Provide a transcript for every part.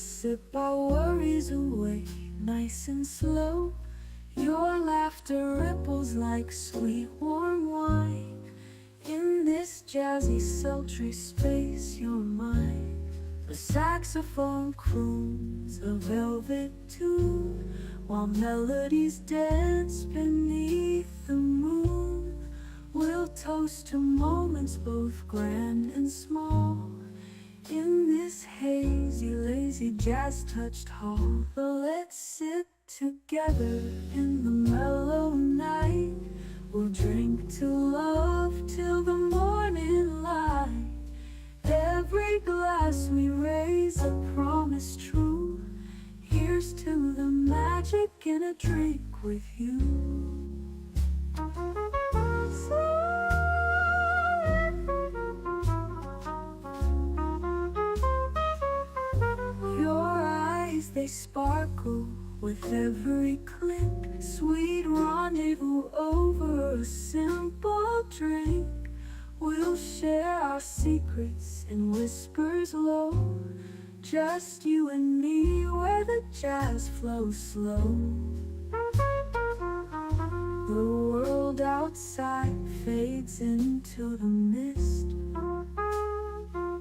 sip our worries away, nice and slow. Your laughter ripples like sweet warm wine. In this jazzy sultry space, you're mine. The saxophone croons a velvet tune, while melodies dance beneath the moon. We'll toast to moments both grand and small, in this hazy, lazy, jazz-touched hall. Let's sit together in the mellow night. We'll drink to love till the morning light. Every glass we raise a promise true. Here's to the magic in a drink with you. Your eyes, they sparkle with every click. Sweet rendezvous over a simple drink. We'll share our secrets in whispers low, just you and me where the jazz flows slow. The world outside fades into the mist,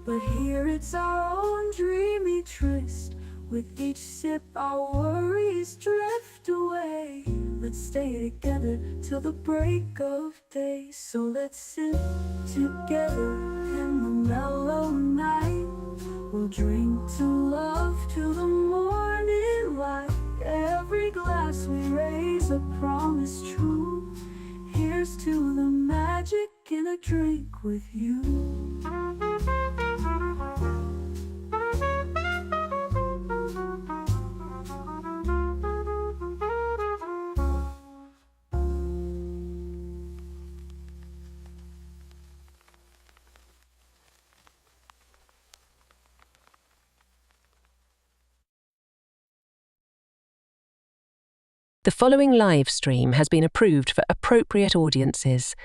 but here it's our own dreamy tryst. With each sip our worries drift away. Let's stay together till the break of day. So let's sit together in the mellow night. We'll drink to love till the morning light. Every glass we raise a promise true. Here's to the magic in a drink with you. The following live stream has been approved for appropriate audiences.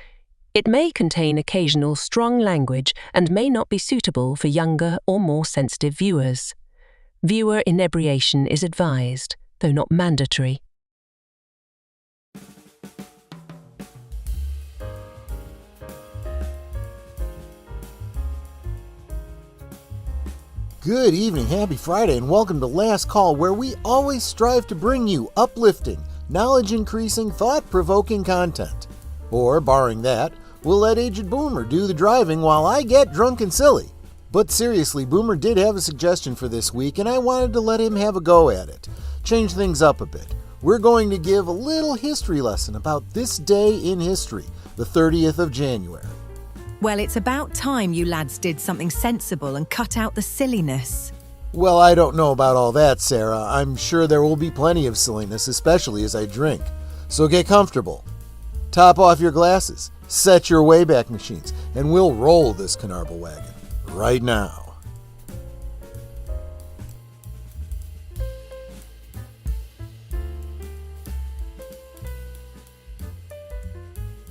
It may contain occasional strong language and may not be suitable for younger or more sensitive viewers. Viewer inebriation is advised, though not mandatory. Good evening, happy Friday, and welcome to Last Call, where we always strive to bring you uplifting, knowledge-increasing, thought-provoking content. Or, barring that, we'll let Aged Boomer do the driving while I get drunk and silly. But seriously, Boomer did have a suggestion for this week, and I wanted to let him have a go at it. Change things up a bit. We're going to give a little history lesson about this day in history, the 30th of January. Well, it's about time you lads did something sensible and cut out the silliness. Well, I don't know about all that, Sarah. I'm sure there will be plenty of silliness, especially as I drink. So get comfortable. Top off your glasses, set your Wayback Machines, and we'll roll this Canarble wagon right now.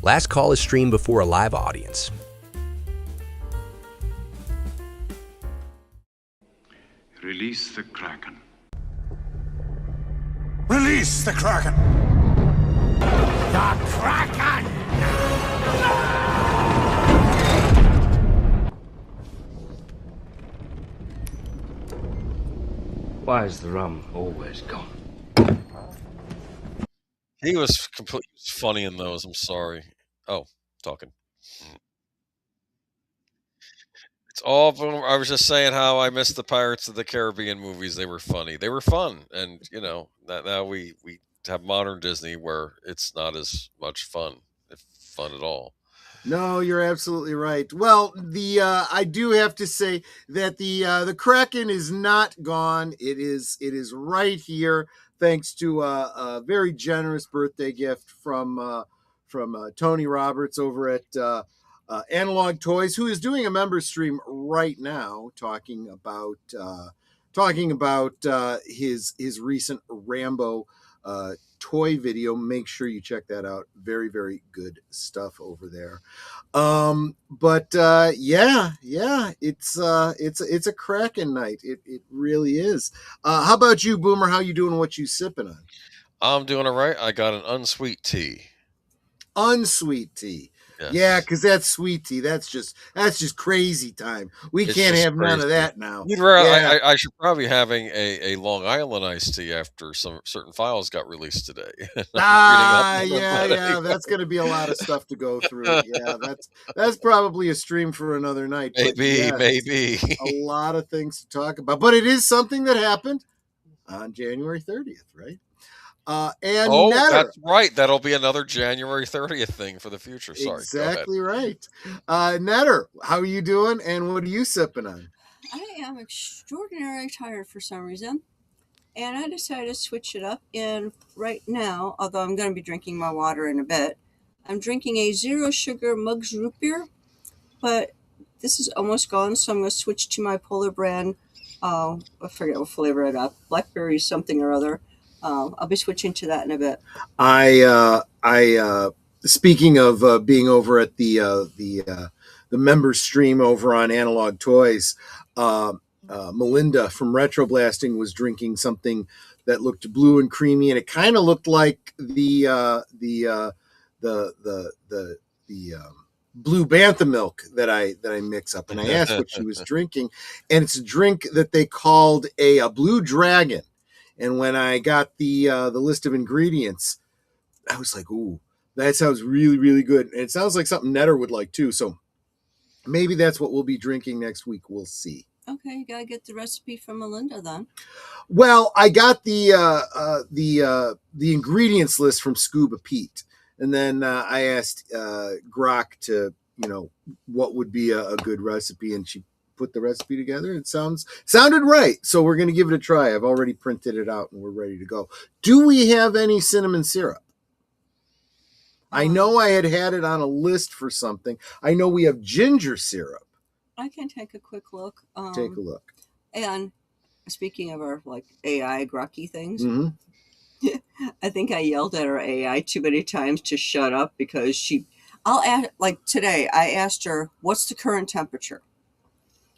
Last Call is streamed before a live audience. Release the Kraken. Release the Kraken! The Kraken! Why is the rum always gone? He was completely funny in those. I'm sorry. Oh, talking. It's all. I was just saying how I missed the Pirates of the Caribbean movies. They were funny. They were fun, and now we have modern Disney where it's not as much fun, if fun at all. No, you're absolutely right. Well, I do have to say that the Kraken is not gone. It is right here, thanks to a very generous birthday gift from Tony Roberts over at Analog Toys, who is doing a member stream right now, talking about his recent Rambo toy video. Make sure you check that out. Very, very good stuff over there. Yeah, it's a cracking night. It really is. How about you, Boomer? How you doing? What you sipping on? I'm doing all right. I got an unsweet tea. Unsweet tea. Yes. Yeah, because that's sweet tea. That's just crazy time. We It's can't just have none of crazy. that now. You'd rather, Yeah. I should probably having a Long Island iced tea after some certain files got released today. Yeah. That's going to be a lot of stuff to go through. Yeah, that's probably a stream for another night. But Maybe. A lot of things to talk about. But it is something that happened on January 30th, right? And Netter. That's right. That'll be another January 30th thing for the future. Sorry. Exactly right. Netter, how are you doing? And what are you sipping on? I am extraordinarily tired for some reason, and I decided to switch it up. And right now, although I'm going to be drinking my water in a bit, I'm drinking a zero sugar Mugs root beer, but this is almost gone, so I'm going to switch to my Polar brand. I forget what flavor I got, blackberry something or other. I'll be switching to that in a bit. Speaking of being over at the members stream over on Analog Toys, Melinda from Retro Blasting was drinking something that looked blue and creamy, and it kind of looked like the blue bantha milk that I mix up. And I asked what she was drinking, and it's a drink that they called a blue dragon. And when I got the list of ingredients, I was like, ooh, that sounds really, really good. And it sounds like something Netter would like too. So maybe that's what we'll be drinking next week. We'll see. Okay, you gotta get the recipe from Melinda then. Well, I got the ingredients list from Scuba Pete. And then I asked Grok to, what would be a good recipe. And she put the recipe together. It sounded right. So we're going to give it a try. I've already printed it out and we're ready to go. Do we have any cinnamon syrup? I know I had it on a list for something. I know we have ginger syrup. I can take a quick look. Take a look. And speaking of our AI grokky things, Mm-hmm. I think I yelled at our AI too many times to shut up because I'll ask, today, I asked her, what's the current temperature?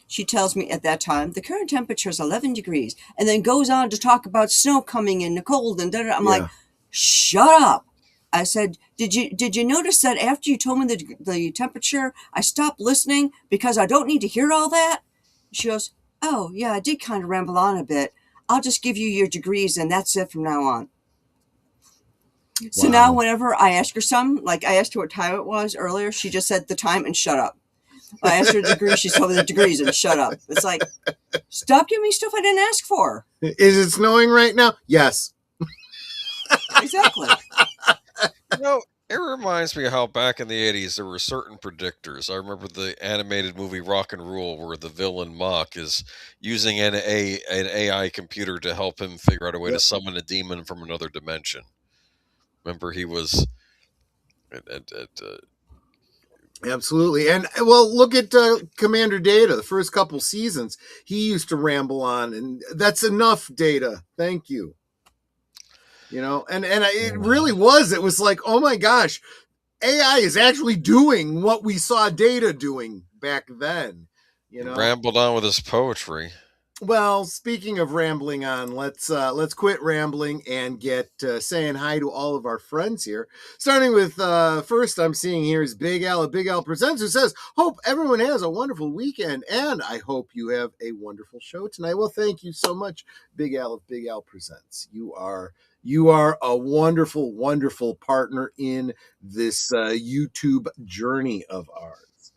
She tells me at that time, the current temperature is 11 degrees, and then goes on to talk about snow coming in the cold and da-da. I'm like, shut up. I said, did you notice that after you told me the temperature, I stopped listening because I don't need to hear all that? She goes, oh, yeah, I did kind of ramble on a bit. I'll just give you your degrees, and that's it from now on. Wow. So now whenever I ask her something, like I asked her what time it was earlier, she just said the time and shut up. I asked her the degree, she told me the degrees and shut up. It's like, stop giving me stuff I didn't ask for. Is it snowing right now? Yes. Exactly. It reminds me of how back in the 80s there were certain predictors. I remember the animated movie Rock and Rule where the villain Mock is using an AI computer to help him figure out a way to summon a demon from another dimension. Remember he was... Absolutely. And well, look at Commander Data. The first couple seasons, he used to ramble on, and that's enough, Data. Thank you. It really was. It was like, oh my gosh, AI is actually doing what we saw Data doing back then. Rambled on with his poetry. Well, speaking of rambling on, let's quit rambling and get saying hi to all of our friends here. Starting with first, I'm seeing here is Big Al of Big Al Presents, who says, "Hope everyone has a wonderful weekend, and I hope you have a wonderful show tonight." Well, thank you so much, Big Al of Big Al Presents. You are a wonderful, wonderful partner in this YouTube journey of ours.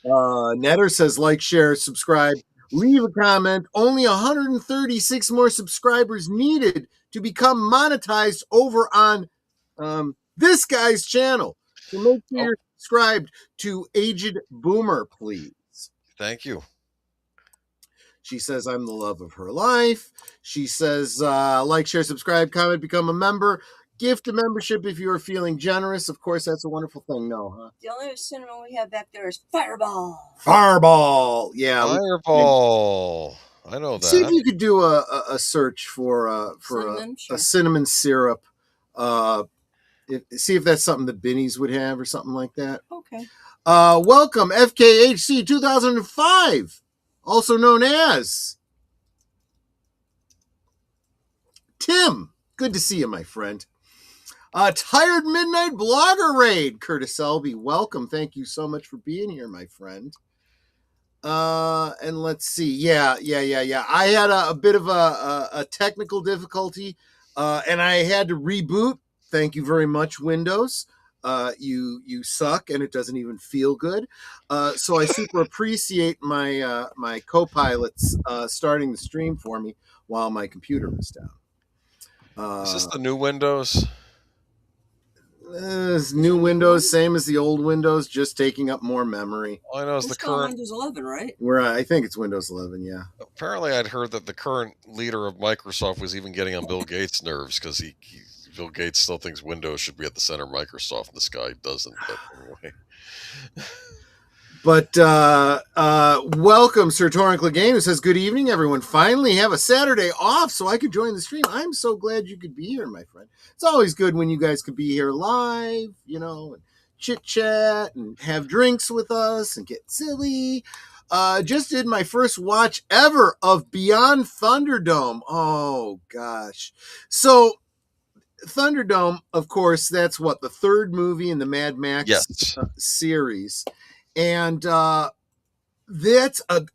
Netter says, like, share, subscribe. Leave a comment. Only 136 more subscribers needed to become monetized over on this guy's channel. So make sure you're subscribed to Aged Boomer, please. Thank you. She says, I'm the love of her life. She says, like, share, subscribe, comment, become a member. Gift a membership if you are feeling generous. Of course, that's a wonderful thing. No, huh? The only cinnamon we have back there is Fireball. Fireball. Yeah. Fireball. I know See if that. you could do a search for Cinnamon, a sure. cinnamon syrup. See if that's something that Binny's would have or something like that. Okay. Welcome, FKHC 2005, also known as Tim. Good to see you, my friend. Tired Midnight Blogger Raid, Curtis Selby. Welcome. Thank you so much for being here, my friend. And let's see. Yeah. I had a bit of a technical difficulty, and I had to reboot. Thank you very much, Windows. You suck, and it doesn't even feel good. So I super appreciate my my co-pilots starting the stream for me while my computer was down. Is this the new Windows? New Windows, same as the old Windows, just taking up more memory. All I know is the current Windows 11, right? I think it's Windows 11, yeah. Apparently, I'd heard that the current leader of Microsoft was even getting on Bill Gates' nerves because Bill Gates still thinks Windows should be at the center of Microsoft, and this guy doesn't. But anyway. But welcome, Sir Torrent Clegane, who says, good evening, everyone. Finally have a Saturday off so I could join the stream. I'm so glad you could be here, my friend. It's always good when you guys could be here live, and chit-chat and have drinks with us and get silly. Just did my first watch ever of Beyond Thunderdome. Oh, gosh. So Thunderdome, of course, that's what, the third movie in the Mad Max series. And that's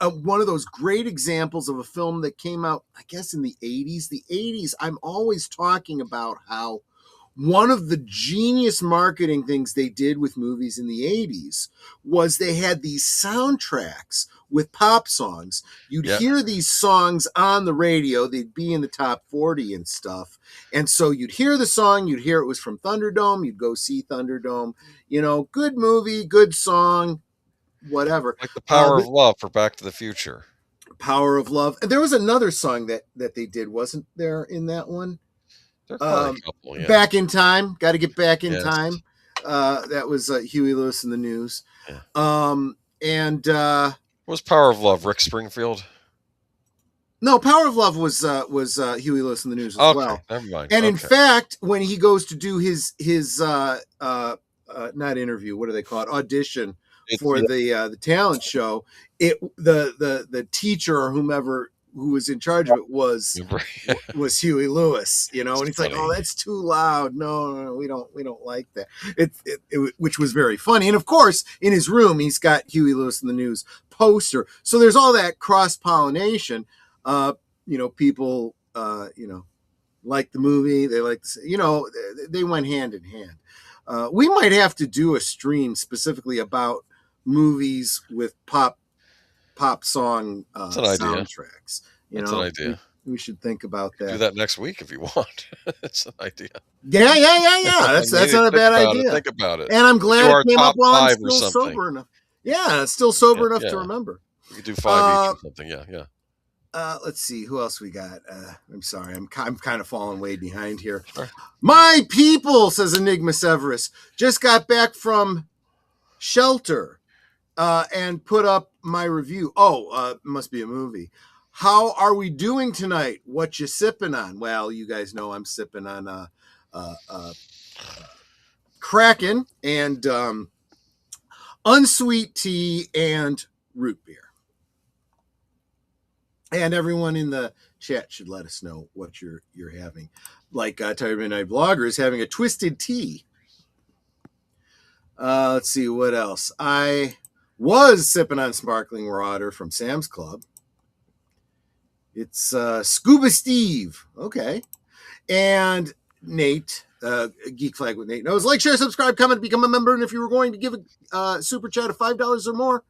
one of those great examples of a film that came out, I guess, in the 80s. The 80s, I'm always talking about how one of the genius marketing things they did with movies in the 80s was they had these soundtracks with pop songs. You'd hear these songs on the radio. They'd be in the top 40 and stuff. And so you'd hear the song. You'd hear it was from Thunderdome. You'd go see Thunderdome. Good movie, good song, whatever. Like The Power of Love for Back to the Future. Power of Love. And there was another song that they did, wasn't there, in that one? A couple, yeah. Back in Time. Got to get back in time. That was Huey Lewis in the News. Yeah. What was Power of Love? Rick Springfield? No, Power of Love was Huey Lewis in the News as well. Never mind. And in fact, when he goes to do his not interview, what do they call it? Audition for the talent show, the teacher or whomever who was in charge of it was Huey Lewis, and he's like, "Oh, that's too loud. No, we don't like that." It which was very funny. And of course, in his room, he's got Huey Lewis in the News poster. So there's all that cross pollination. People, like the movie. They like, they went hand in hand. We might have to do a stream specifically about movies with pop song soundtracks. That's an idea. We should think about that. Do that next week if you want. It's an idea. Yeah. That's not a bad idea. Think about it. And I'm glad it came up while I'm still sober enough. Yeah, still sober enough to remember. You could do 5 each or something. Yeah. Let's see who else we got. I'm sorry, I'm kind of falling way behind here. Sure. My people, says Enigma Severus, just got back from Shelter and put up my review. Must be a movie. How are we doing tonight? What you sipping on? Well, you guys know I'm sipping on Kraken and unsweet tea and root beer. And everyone in the chat should let us know what you're having. Like Tired Midnight Blogger is having a twisted tea. Let's see what else. I was sipping on sparkling water from Sam's Club. It's Scuba Steve. Okay. And Nate, Geek Flag with Nate knows. Like, share, subscribe, comment, become a member. And if you were going to give a super chat of $5 or more,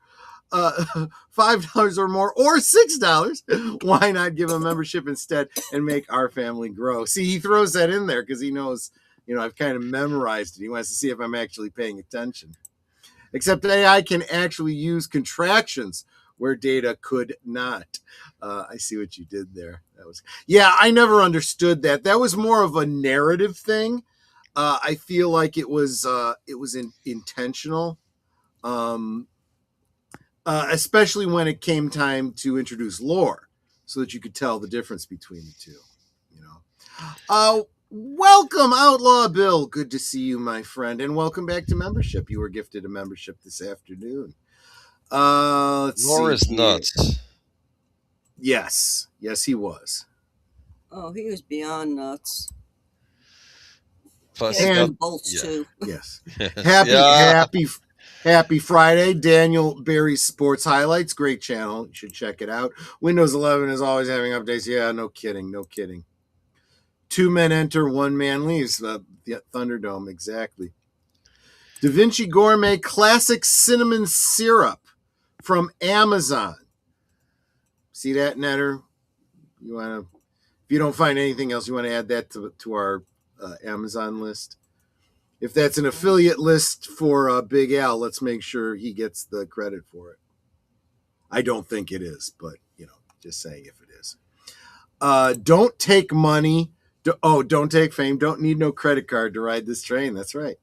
$5 or more, or $6, why not give a membership instead and make our family grow? See, he throws that in there because he knows, I've kind of memorized it. He wants to see if I'm actually paying attention. Except AI can actually use contractions where data could not. I see what you did there. I never understood that. That was more of a narrative thing. I feel like it was intentional. Especially when it came time to introduce lore. so that you could tell the difference between the two. You know. Welcome, Outlaw Bill. Good to see you, my friend, and welcome back to membership. You were gifted a membership this afternoon. Let's Laura's see here. nuts. Yes, he was. Oh, he was beyond nuts. Plus, He had and- some bolts too. Yes. Yeah. Happy Friday. Daniel Barry's Sports Highlights. Great channel. You should check it out. Windows 11 is always having updates. Yeah, no kidding. 2 men enter, 1 man leaves. The Thunderdome, exactly. Da Vinci Gourmet Classic Cinnamon Syrup from Amazon. See that, Netter? If you don't find anything else, you want to add that to our Amazon list. If that's an affiliate list for Big Al, let's make sure he gets the credit for it. I don't think it is, but just saying if it is. Don't take money. Don't take fame. Don't need no credit card to ride this train. That's right.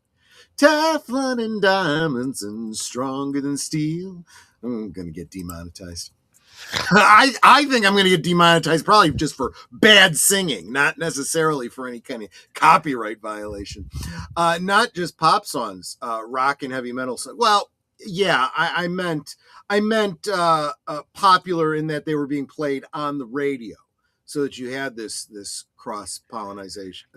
Teflon and diamonds and stronger than steel. I'm going to get demonetized. I think I'm going to get demonetized probably just for bad singing, not necessarily for any kind of copyright violation. Not just pop songs, rock and heavy metal songs. Well, yeah, I meant popular in that they were being played on the radio, so that you had this cross pollination.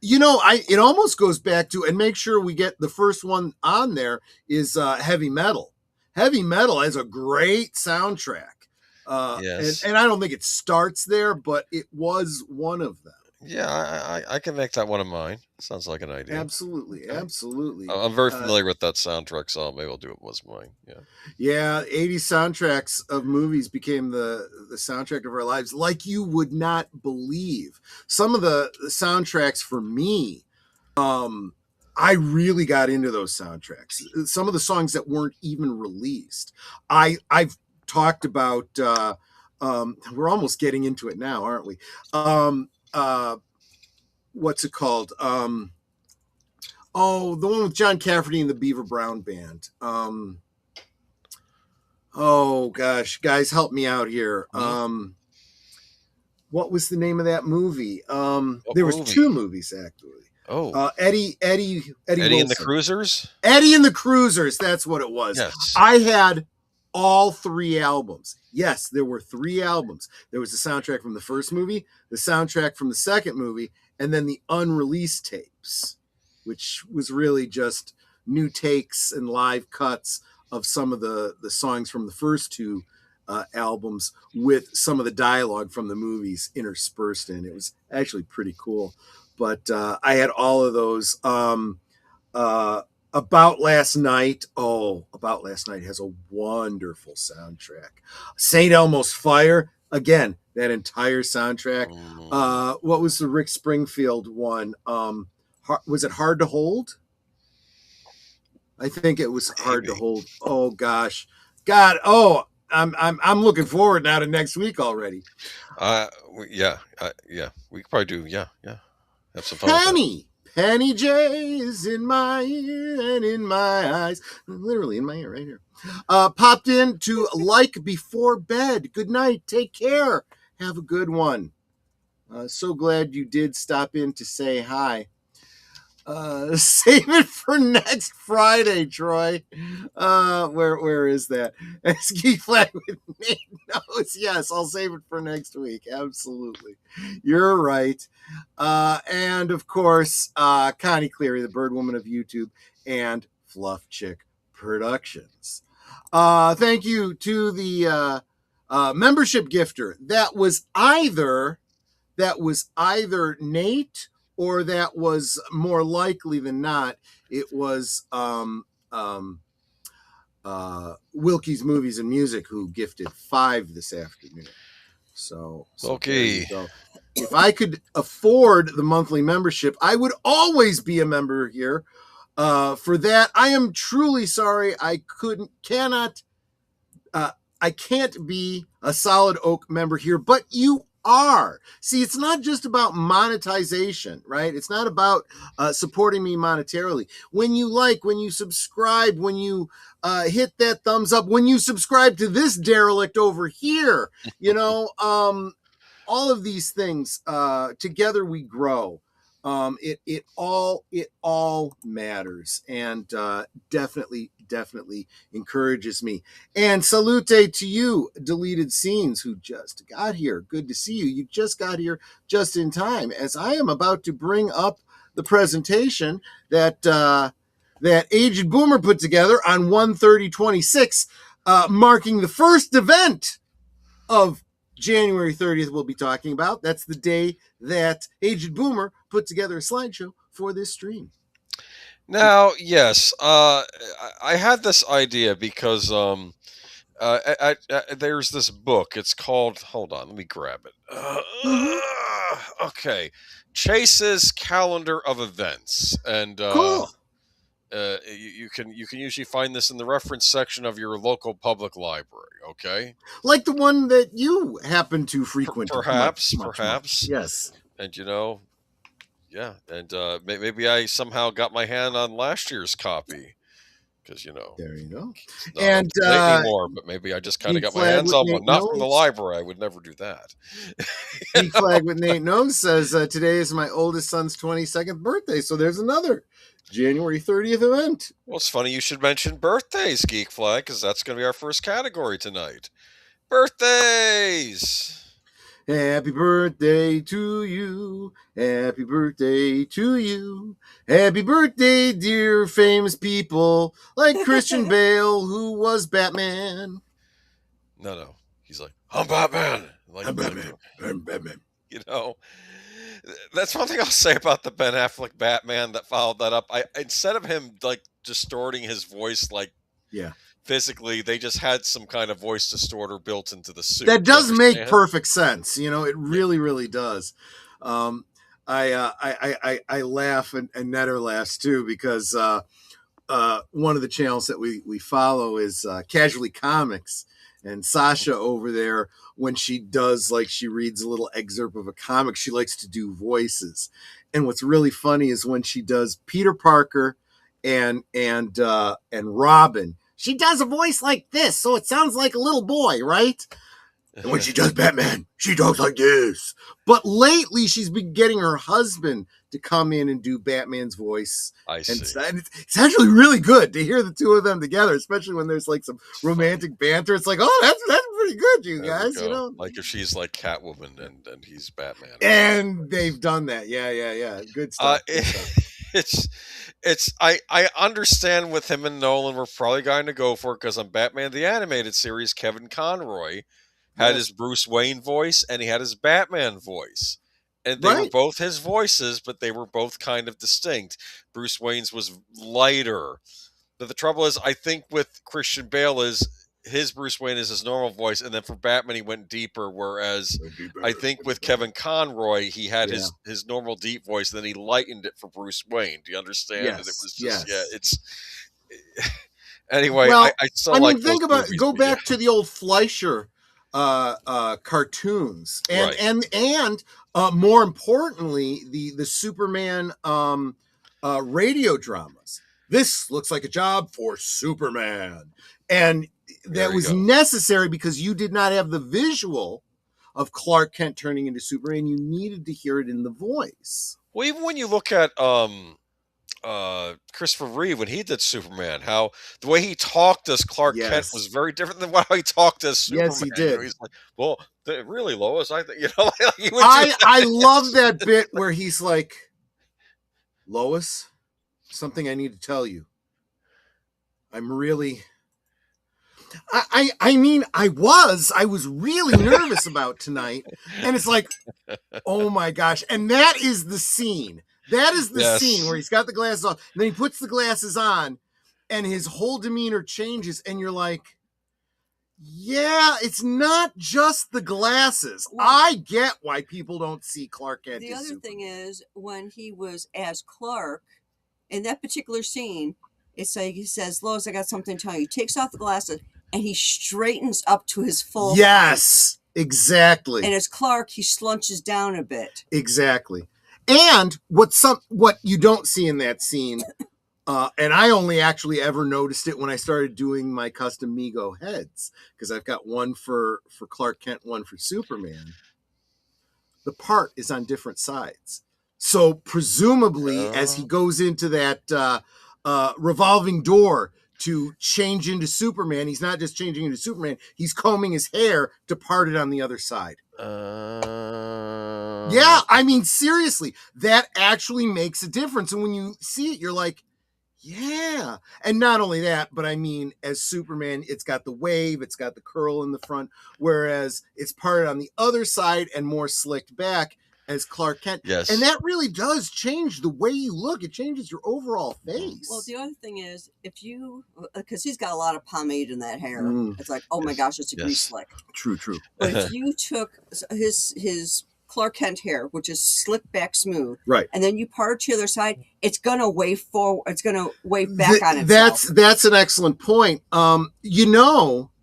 It almost goes back to, and make sure we get the first one on there is heavy metal. Heavy metal has a great soundtrack. Yes. And I don't think it starts there, but it was one of them. Yeah, I can make that one of mine. Sounds like an idea. Absolutely. I'm very familiar with that soundtrack, so maybe I'll do it was mine. Yeah, 80s soundtracks of movies became the soundtrack of our lives, like you would not believe. Some of the soundtracks for me, I really got into those soundtracks. Some of the songs that weren't even released. I've talked about, we're almost getting into it now, aren't we? What's it called? The one with John Cafferty and the Beaver Brown Band. Oh gosh, guys, help me out here. What was the name of that movie? There was 2 movies actually. Eddie and the Cruisers? Eddie and the Cruisers, that's what it was. Yes. I had all 3 albums. Yes, there were 3 albums. There was the soundtrack from the first movie, the soundtrack from the second movie, and then the unreleased tapes, which was really just new takes and live cuts of some of the songs from the first 2 albums with some of the dialogue from the movies interspersed in. It was actually pretty cool. But I had all of those. About Last Night. About Last Night has a wonderful soundtrack. St. Elmo's Fire. Again, that entire soundtrack. What was the Rick Springfield one? Was it Hard to Hold? I think it was Hard to Hold. Oh gosh, God. I'm looking forward now to next week already. Yeah. We could probably do. Yeah. Have some fun. Penny J is in my ear and in my eyes. Literally in my ear right here. Popped in to like before bed. Good night. Take care. Have a good one. So glad you did stop in to say hi. Save it for next Friday, Troy. Where is that? Ski flag with Nate knows. Yes, I'll save it for next week. Absolutely. You're right. And of course, Connie Cleary, the bird woman of YouTube, and Fluff Chick Productions. Thank you to the membership gifter. That was either Nate, or that was more likely than not, it was Wilkie's Movies and Music, who gifted 5 this afternoon. So okay. If I could afford the monthly membership, I would always be a member here. For that, I am truly sorry. I can't be a Solid Oak member here, but you are. See, it's not just about monetization, right? It's not about supporting me monetarily. When you like, when you subscribe, when you hit that thumbs up, when you subscribe to this derelict over here, all of these things, together we grow. It all matters, and definitely encourages me. And salute to you, Deleted Scenes, who just got here. Good to see you. You just got here just in time, as I am about to bring up the presentation that Aged Boomer put together on 1/30/26, marking the first event of January 30th we'll be talking about. That's the day that Aged Boomer put together a slideshow for this stream. Now, yes, I had this idea because there's this book. It's called. Hold on, let me grab it. Okay, Chase's Calendar of Events, and Cool. you can usually find this in the reference section of your local public library. Okay, like the one that you happen to frequent. Perhaps. Yes. And yeah, and maybe I somehow got my hand on last year's copy, because there you go. Not and up to date anymore, but maybe I just kind of got my hands on one. Not from the library. I would never do that. Geek Flag with Nate Knows says today is my oldest son's 22nd birthday, so there's another January 30th event. Well, it's funny you should mention birthdays, Geek Flag, because that's going to be our first category tonight. Birthdays! Happy birthday to you. Happy birthday to you. Happy birthday, dear famous people like Christian Bale, who was Batman. No. He's like, I'm Batman. I'm Batman. I'm Batman. That's one thing I'll say about the Ben Affleck Batman that followed that up. Instead of him like distorting his voice physically, they just had some kind of voice distorter built into the suit. That does make perfect sense. It really does. I laugh and Netter laughs too, because one of the channels that we follow is Casually Comics, and Sasha over there, when she does, like, she reads a little excerpt of a comic, she likes to do voices. And what's really funny is when she does Peter Parker and Robin, she does a voice like this, so it sounds like a little boy, right? And when she does Batman, she talks like this. But lately, she's been getting her husband to come in and do Batman's voice. I see. And it's actually really good to hear the two of them together, especially when there's like some romantic banter. It's like, oh, that's pretty good, you guys. Like if she's like Catwoman and he's Batman. And they've done that. Yeah. Good stuff. I understand with him and Nolan, we're probably going to go for it, because on Batman the Animated Series, Kevin Conroy had his Bruce Wayne voice and he had his Batman voice. And they were both his voices, but they were both kind of distinct. Bruce Wayne's was lighter. But the trouble is, I think with Christian Bale, is his Bruce Wayne is his normal voice, and then for Batman he went deeper, whereas I think with Kevin Conroy he had his normal deep voice, and then he lightened it for Bruce Wayne. Do you understand? Yes. And it was just it's anyway. Well, I still like think about movies, go back to the old Fleischer cartoons, and more importantly, the Superman radio dramas. This looks like a job for Superman, and that was necessary because you did not have the visual of Clark Kent turning into Superman. You needed to hear it in the voice. Well, even when you look at Christopher Reeve when he did Superman, how the way he talked as Clark Kent was very different than how he talked as Superman. Yes, he did. He's like, well, really, Lois, I think I love that bit where he's like, Lois, something I need to tell you. I'm really. I mean, I was really nervous about tonight, and it's like, oh my gosh, and that is the scene. That is the scene where he's got the glasses on, and then he puts the glasses on, and his whole demeanor changes, and you're like, yeah, it's not just the glasses. I get why people don't see Clark Kent. The other thing is, when he was as Clark, in that particular scene, it's like he says, Lois, I got something to tell you. He takes off the glasses, and he straightens up to his full height. Exactly. And as Clark, he slunches down a bit. Exactly. And what you don't see in that scene, and I only actually ever noticed it when I started doing my custom Mego heads, because I've got one for Clark Kent, one for Superman. The part is on different sides. So presumably, as he goes into that revolving door to change into Superman, he's not just changing into Superman, he's combing his hair to part it on the other side. Yeah, I mean, seriously, that actually makes a difference. And when you see it, you're like, yeah. And not only that, but I mean, as Superman, it's got the wave, it's got the curl in the front, whereas it's parted on the other side and more slicked back as Clark Kent. Yes. And that really does change the way you look. It changes your overall face. Well, the other thing is, if you, because he's got a lot of pomade in that hair, it's like, oh my gosh, it's a grease slick. True. But if you took his Clark Kent hair, which is slicked back smooth, right, and then you part it to the other side, it's gonna wave forward. It's gonna wave back on itself. That's an excellent point.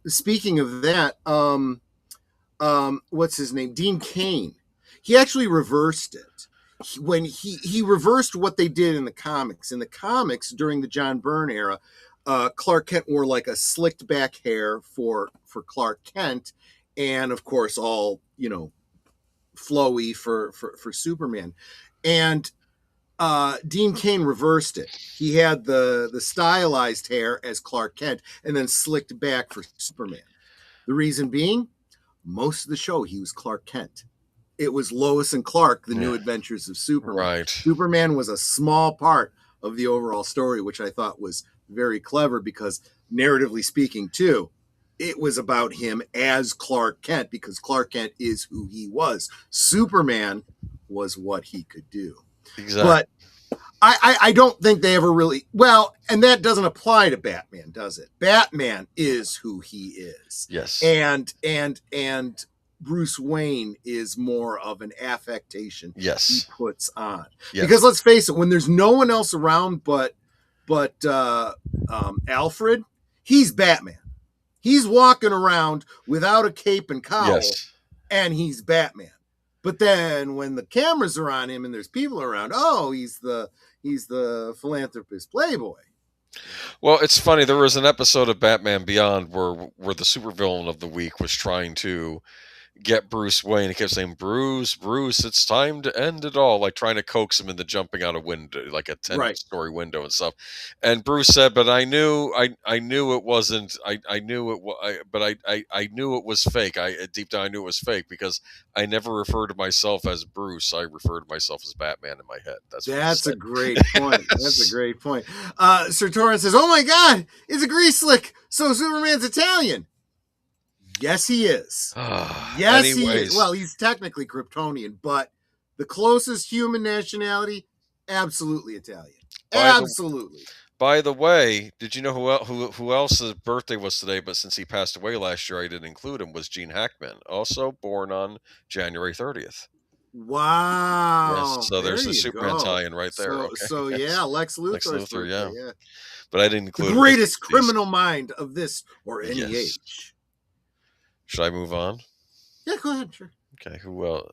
Speaking of that, what's his name? Dean Cain. He actually reversed it. When he reversed what they did in the comics. In the comics during the John Byrne era, Clark Kent wore like a slicked back hair for Clark Kent, and of course all flowy for Superman. And Dean Cain reversed it. He had the stylized hair as Clark Kent and then slicked back for Superman. The reason being, most of the show he was Clark Kent. It was Lois and Clark, the New Adventures of Superman. Right. Superman was a small part of the overall story, which I thought was very clever because narratively speaking too, it was about him as Clark Kent because Clark Kent is who he was. Superman was what he could do. Exactly. But I don't think they ever really, and that doesn't apply to Batman, does it? Batman is who he is. Yes. And Bruce Wayne is more of an affectation he puts on. Yes. Because let's face it, when there's no one else around but Alfred, he's Batman. He's walking around without a cape and cowl, and he's Batman. But then when the cameras are on him and there's people around, he's the philanthropist playboy. Well, it's funny. There was an episode of Batman Beyond where the supervillain of the week was trying to get Bruce Wayne. He kept saying, Bruce, it's time to end it all. Like trying to coax him into jumping out a window, like a 10-story window and stuff. And Bruce said, but I knew it wasn't, I knew it was fake. Deep down, I knew it was fake because I never refer to myself as Bruce. I refer to myself as Batman in my head. That's a great point. That's a great point. Sir Torrance says, oh my God, it's a grease slick. So Superman's Italian. Yes, he is. Yes, he is. Well, he's technically Kryptonian, but the closest human nationality, absolutely Italian. Absolutely. By the way, did you know who else's birthday was today? But since he passed away last year, I didn't include him. Was Gene Hackman, also born on January 30th. Wow. Yes, so there's the Superman tie-in right there. So Lex Luthor. Yeah. But I didn't include the greatest criminal mind of this or any age. Should I move on? Yeah, go ahead. Sure. Okay. Who else?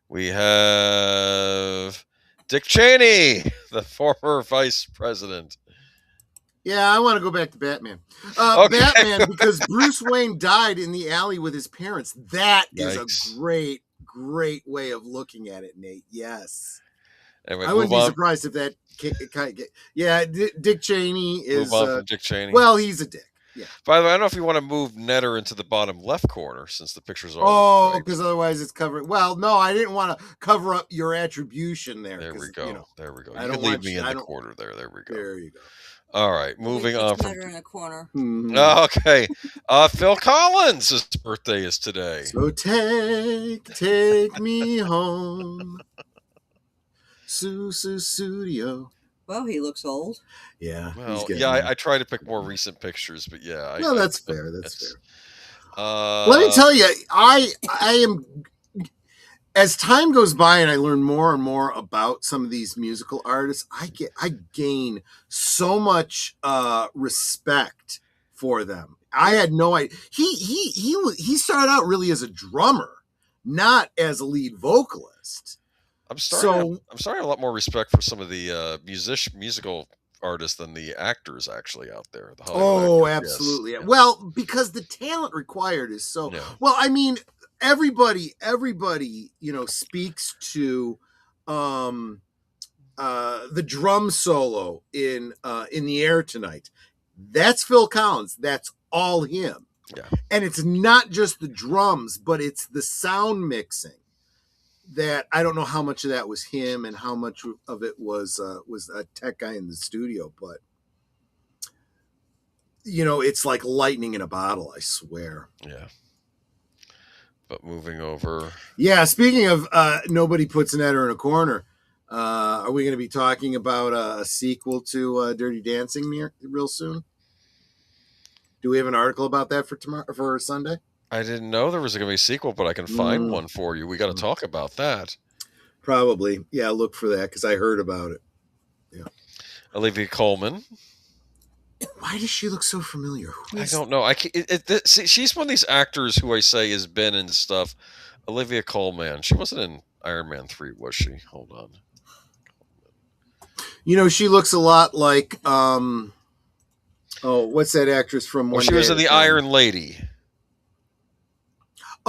We have Dick Cheney, the former vice president. Yeah, I want to go back to Batman. Batman, because Bruce Wayne died in the alley with his parents. That is a great, great way of looking at it, Nate. Yes. Anyway, I wouldn't be surprised if that Dick Cheney is... Move on from Dick Cheney. Well, he's a dick. Yeah. By the way, I don't know if you want to move Netter into the bottom left corner since the picture's all. Because otherwise it's covered. Well, no, I didn't want to cover up your attribution there. There we go. There we go. You can leave me in the corner there. There we go. There you go. All right, moving on from Netter in a corner. Okay, Phil Collins' birthday is today. So take me home, Studio. Well, he looks old. Yeah. Well, I try to pick more recent pictures, but no, that's fair. That's fair. Let me tell you, I am. As time goes by and I learn more and more about some of these musical artists, I gain so much respect for them. I had no idea. He started out really as a drummer, not as a lead vocalist. I'm starting to have a lot more respect for some of the musical artists than the actors actually out there. The Hollywood actors. Absolutely. Yes. Well, because the talent required is so. Yeah. Well, I mean, everybody, speaks to the drum solo in the Air Tonight. That's Phil Collins. That's all him. Yeah. And it's not just the drums, but it's the sound mixing. That I don't know how much of that was him and how much of it was a tech guy in the studio, but it's like lightning in a bottle, I swear. Yeah. But moving over. Yeah, speaking of nobody puts an editor in a corner, are we going to be talking about a sequel to Dirty Dancing real soon? Do we have an article about that for Sunday? I didn't know there was going to be a sequel, but I can find one for you. We got to talk about that. Probably. Yeah, look for that because I heard about it. Yeah. Olivia Colman. Why does she look so familiar? I don't know. See, she's one of these actors who I say has been in stuff. Olivia Colman. She wasn't in Iron Man 3, was she? Hold on. She looks a lot like what's that actress from She was in The Iron Lady.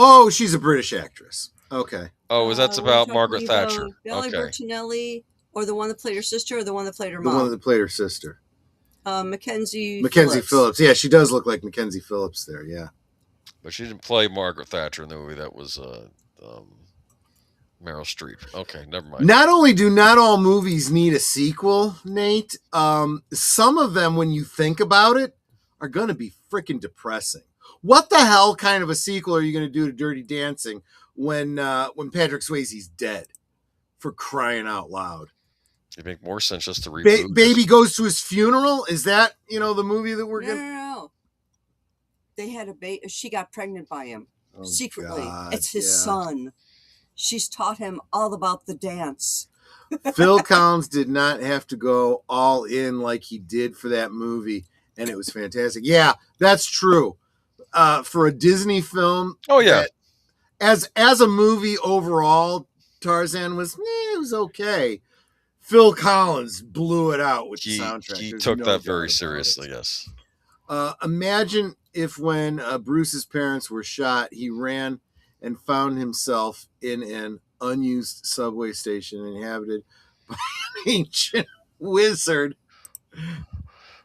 Oh, she's a British actress. Okay. Oh, that's about Margaret Thatcher. Bella Bertinelli, or the one that played her sister, or the one that played her mom? The one that played her sister. Mackenzie Phillips. Yeah, she does look like Mackenzie Phillips there, yeah. But she didn't play Margaret Thatcher in the movie. That was Meryl Streep. Okay, never mind. Not only do not all movies need a sequel, Nate, some of them, when you think about it, are going to be freaking depressing. What the hell kind of a sequel are you going to do to Dirty Dancing when Patrick Swayze's dead? For crying out loud. It'd make more sense just to reboot. Baby Goes to His Funeral? Is that, the movie that we're going to... No. They had a baby. She got pregnant by him. Secretly. God, it's his son. She's taught him all about the dance. Phil Collins did not have to go all in like he did for that movie, and it was fantastic. Yeah, that's true. For a Disney film. Oh, yeah. As a movie overall, Tarzan was okay. Phil Collins blew it out with the soundtrack. He took that very seriously, yes. Imagine if when Bruce's parents were shot, he ran and found himself in an unused subway station inhabited by an ancient wizard.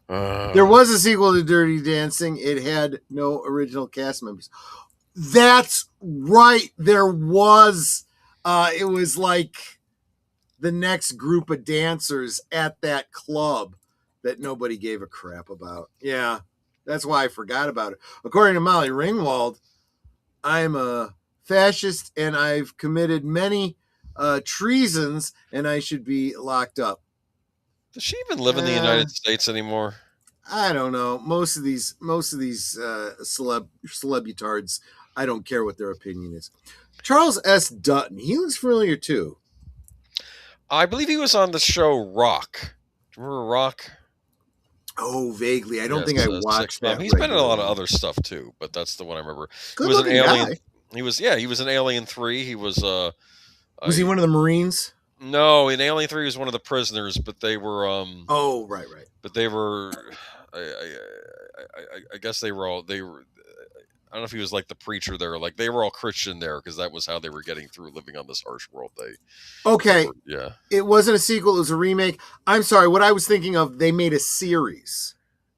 There was a sequel to Dirty Dancing. It had no original cast members. That's right. There was. It was like the next group of dancers at that club that nobody gave a crap about. Yeah, that's why I forgot about it. According to Molly Ringwald, I'm a fascist and I've committed many treasons and I should be locked up. Does she even live in the United States anymore? I don't know. Most of these celebutards, I don't care what their opinion is. Charles S. Dutton, he looks familiar too. I believe he was on the show Rock. Do you remember Rock? Oh, vaguely. I don't think I watched that. He's been in a lot of other stuff too, but that's the one I remember. He was an alien. Guy. He was in Alien 3. He was was he one of the Marines? No, in Alien 3 he was one of the prisoners, but they were Oh, right. But they were I guess they were I don't know if he was like the preacher there, like they were all Christian there because that was how they were getting through living on this harsh world. Yeah. It wasn't a sequel, it was a remake. I'm sorry, what I was thinking of, they made a series.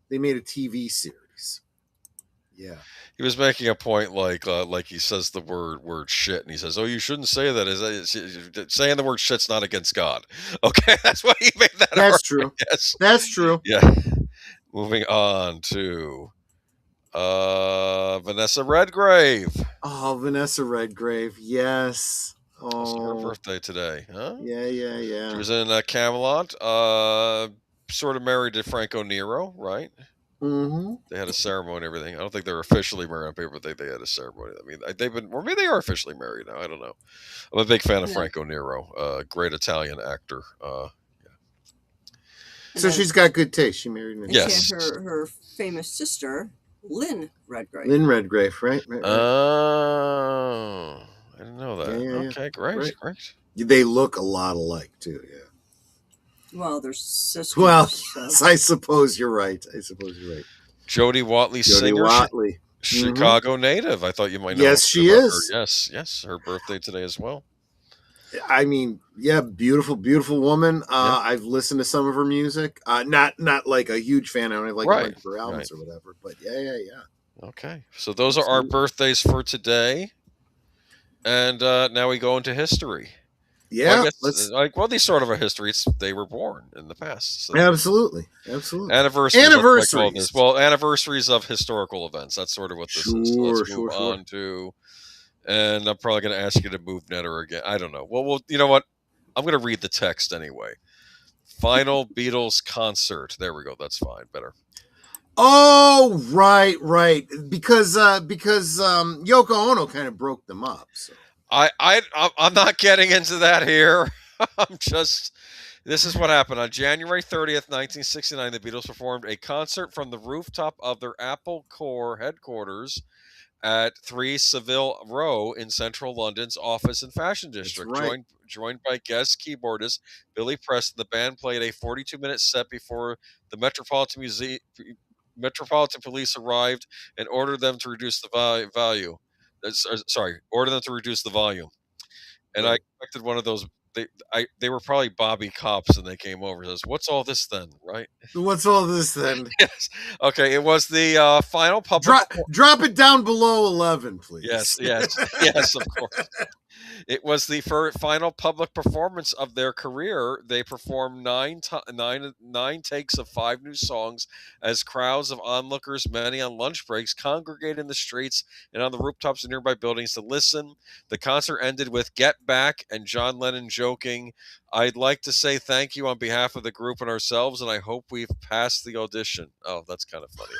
They made a TV series. Yeah. He was making a point like he says the word shit and he says, "Oh, you shouldn't say that. Saying the word shit's not against God." Okay, that's why he made that. That's true. Yes. That's true. Yeah. Moving on to Vanessa Redgrave. Oh, Vanessa Redgrave. Yes. Oh, it's her birthday today, huh? Yeah. She was in Camelot. Sort of married to Franco Nero, right? Mm-hmm. They had a ceremony and everything. I don't think they're officially married on paper, but they had a ceremony. I mean, maybe they are officially married now. I don't know. I'm a big fan of Franco Nero, great Italian actor. So she's got good taste. She married me. Yes. She had her famous sister, Lynn Redgrave. Lynn Redgrave, right? Oh, I didn't know that. Yeah. Okay, great, Right. great. They look a lot alike too. Yeah. Well, they're sisters. Well, so. I suppose you're right. Jodie Watley, Jodie singer, Watley. Chicago native. I thought you might know. Yes, she about is. Her. Yes, her birthday today as well. I mean, yeah, beautiful woman. I've listened to some of her music. Not like a huge fan. I don't have like a bunch of her albums or whatever. But yeah. Okay, so those are our birthdays for today, and now we go into history. Yeah, well, these sort of a history. They were born in the past. So absolutely. Anniversaries. Well, anniversaries of historical events. That's sort of what this is. So let's move on to, and I'm probably going to ask you to move Netter again. I don't know. Well, you know what? I'm going to read the text anyway. Final Beatles concert. There we go. That's fine. Better. Oh, right. Because Yoko Ono kind of broke them up. So. I'm not getting into that here. This is what happened. On January 30th, 1969, the Beatles performed a concert from the rooftop of their Apple Corps headquarters at 3 Savile Row in central London's office and fashion district. Right. Joined by guest keyboardist Billy Preston, the band played a 42-minute set before the Metropolitan Police arrived and ordered them to reduce the volume. And right. I expected one of those. They were probably Bobby cops, and they came over and says, "What's all this then?" Right? What's all this then? Yes. Okay. It was the final public. Drop it down below 11, please. Yes. Of course. It was the final public performance of their career. They performed nine takes of 5 new songs as crowds of onlookers, many on lunch breaks, congregated in the streets and on the rooftops of nearby buildings to listen. The concert ended with "Get Back" and John Lennon joking, "I'd like to say thank you on behalf of the group and ourselves, and I hope we've passed the audition." Oh, that's kind of funny.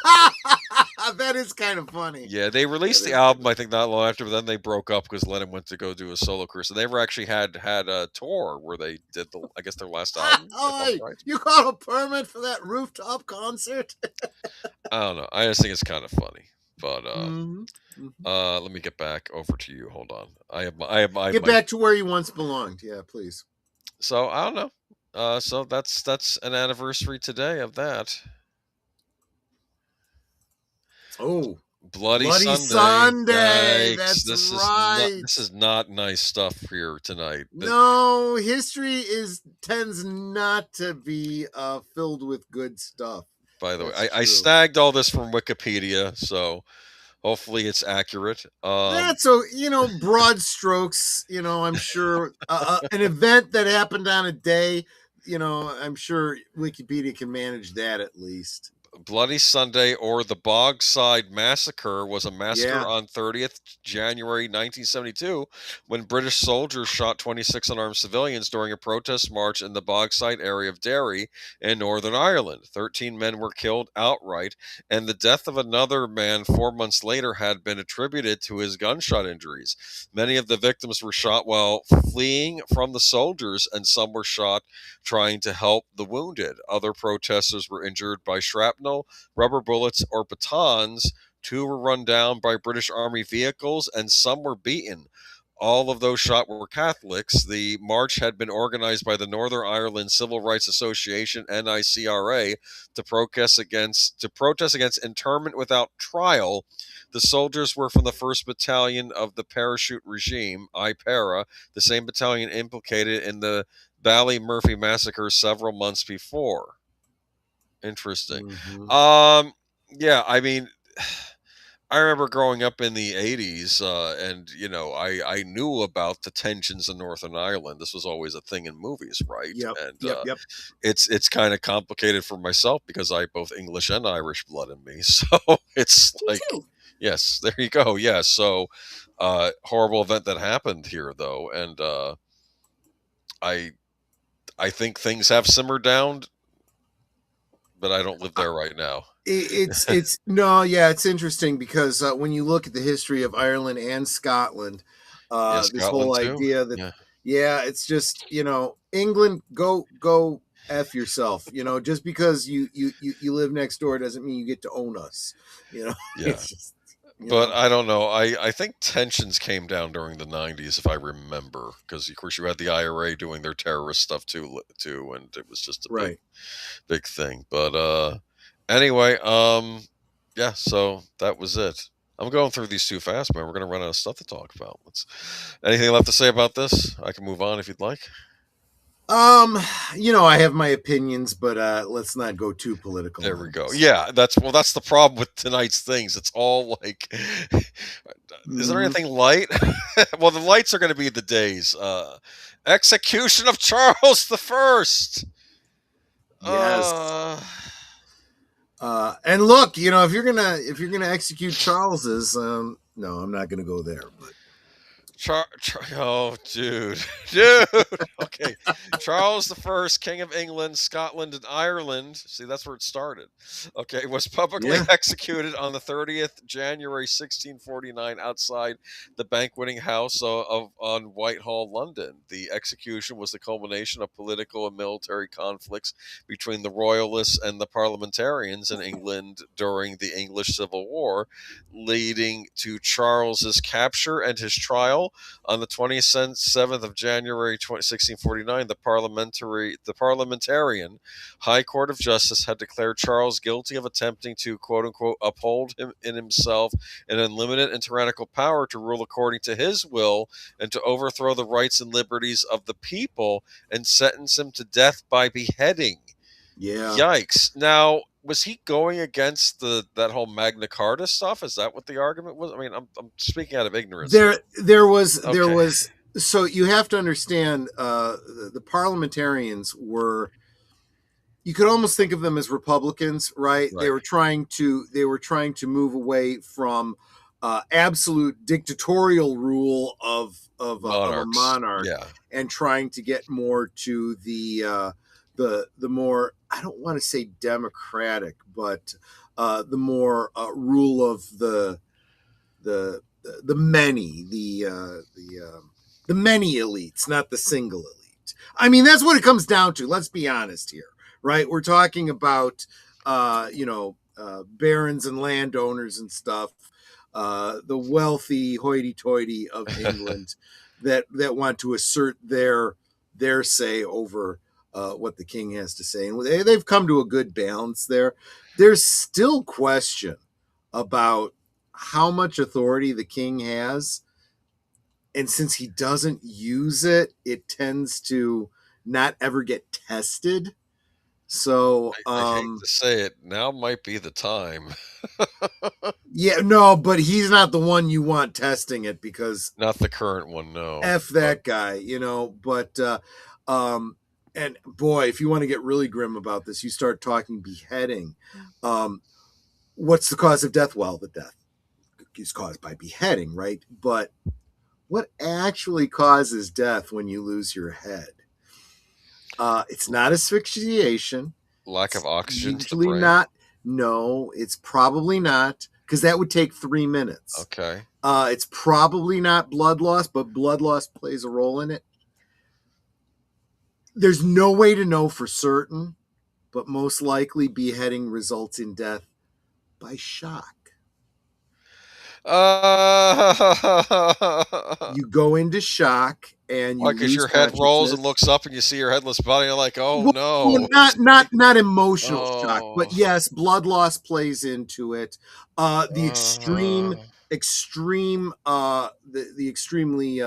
That is kind of funny. Yeah, they released the album, I think, not long after, but then they broke up because Lennon went to go do a solo career. So they never actually had a tour where they did their last album. Right? You got a permit for that rooftop concert? I don't know. I just think it's kind of funny. But let me get back over to you. Hold on. Get back to where you once belonged. Yeah, please. So I don't know. So that's an anniversary today of that. Oh, Bloody Sunday. This right. This is not nice stuff here tonight. No, history tends not to be filled with good stuff. By the way, I snagged all this from Wikipedia, so hopefully it's accurate. That's broad strokes. I'm sure an event that happened on a day. I'm sure Wikipedia can manage that at least. Bloody Sunday, or the Bogside Massacre, was a massacre on 30th January 1972 when British soldiers shot 26 unarmed civilians during a protest march in the Bogside area of Derry in Northern Ireland. 13 men were killed outright, and the death of another man 4 months later had been attributed to his gunshot injuries. Many of the victims were shot while fleeing from the soldiers, and some were shot trying to help the wounded. Other protesters were injured by shrapnel, rubber bullets, or batons. 2 were run down by British Army vehicles, and some were beaten. All of those shot were Catholics. The march had been organized by the Northern Ireland Civil Rights Association, NICRA, to protest against internment without trial. The soldiers were from the 1st Battalion of the Parachute Regime, IPARA, the same battalion implicated in the Ballymurphy massacre several months before. Interesting. Mm-hmm. Yeah, I mean, I remember growing up in the 80s, and I knew about the tensions in Northern Ireland. This was always a thing in movies, right? Yep. It's kind of complicated for myself because I have both English and Irish blood in me. So it's like, yes, there you go. Yeah. So, horrible event that happened here, though, and I think things have simmered down, but I don't live there right now. It's interesting because when you look at the history of Ireland and Scotland, this whole idea that it's just England go F yourself. Just because you live next door doesn't mean you get to own us. Yeah. It's just, But I don't know. I think tensions came down during the 90s, if I remember, because of course you had the IRA doing their terrorist stuff too, and it was just a right. big thing. But anyway, yeah. So that was it. I'm going through these too fast, man. We're gonna run out of stuff to talk about. Anything left to say about this? I can move on if you'd like. I have my opinions, but let's not go too political. There we go. Yeah, that's the problem with tonight's things. It's all like, is there anything light? Well, the lights are going to be the days. Execution of Charles the First. Yes. And look, if you're gonna execute Charles's, no, I'm not gonna go there, but. Oh, dude. Okay, Charles the First, King of England, Scotland, and Ireland. See, that's where it started. Okay, was publicly executed on the 30th January 1649 outside the banqueting house on Whitehall, London. The execution was the culmination of political and military conflicts between the royalists and the parliamentarians in England during the English Civil War, leading to Charles's capture and his trial. On the 27th of January 1649, the parliamentarian High Court of Justice had declared Charles guilty of attempting to, quote-unquote, uphold him in himself an unlimited and tyrannical power to rule according to his will and to overthrow the rights and liberties of the people, and sentence him to death by beheading. Yeah. Yikes. Now, was he going against that whole Magna Carta stuff? Is that what the argument was? I mean, I'm speaking out of ignorance. There was. So you have to understand, the parliamentarians were. You could almost think of them as Republicans, right? They were trying to move away from absolute dictatorial rule of a monarch, and trying to get more to the more, I don't want to say democratic, but the more rule of the many, the many elites, not the single elite. I mean, that's what it comes down to. Let's be honest here, right? We're talking about barons and landowners and stuff, the wealthy hoity-toity of England that want to assert their say over what the king has to say, and they've come to a good balance there. There's still question about how much authority the king has, and since he doesn't use it, it tends to not ever get tested. So I hate to say it, now might be the time. Yeah, no, but he's not the one you want testing it, because not the current one, no. F that guy, but and boy, if you want to get really grim about this, you start talking beheading. What's the cause of death? Well, the death is caused by beheading, right? But what actually causes death when you lose your head? It's not asphyxiation. Lack of oxygen. Usually not. No, it's probably not, because that would take 3 minutes. Okay. It's probably not blood loss, but blood loss plays a role in it. There's no way to know for certain, but most likely beheading results in death by shock. You go into shock and you because your head rolls and looks up and you see your headless body. You're like, oh, no. Not emotional shock, but yes, blood loss plays into it. The extremely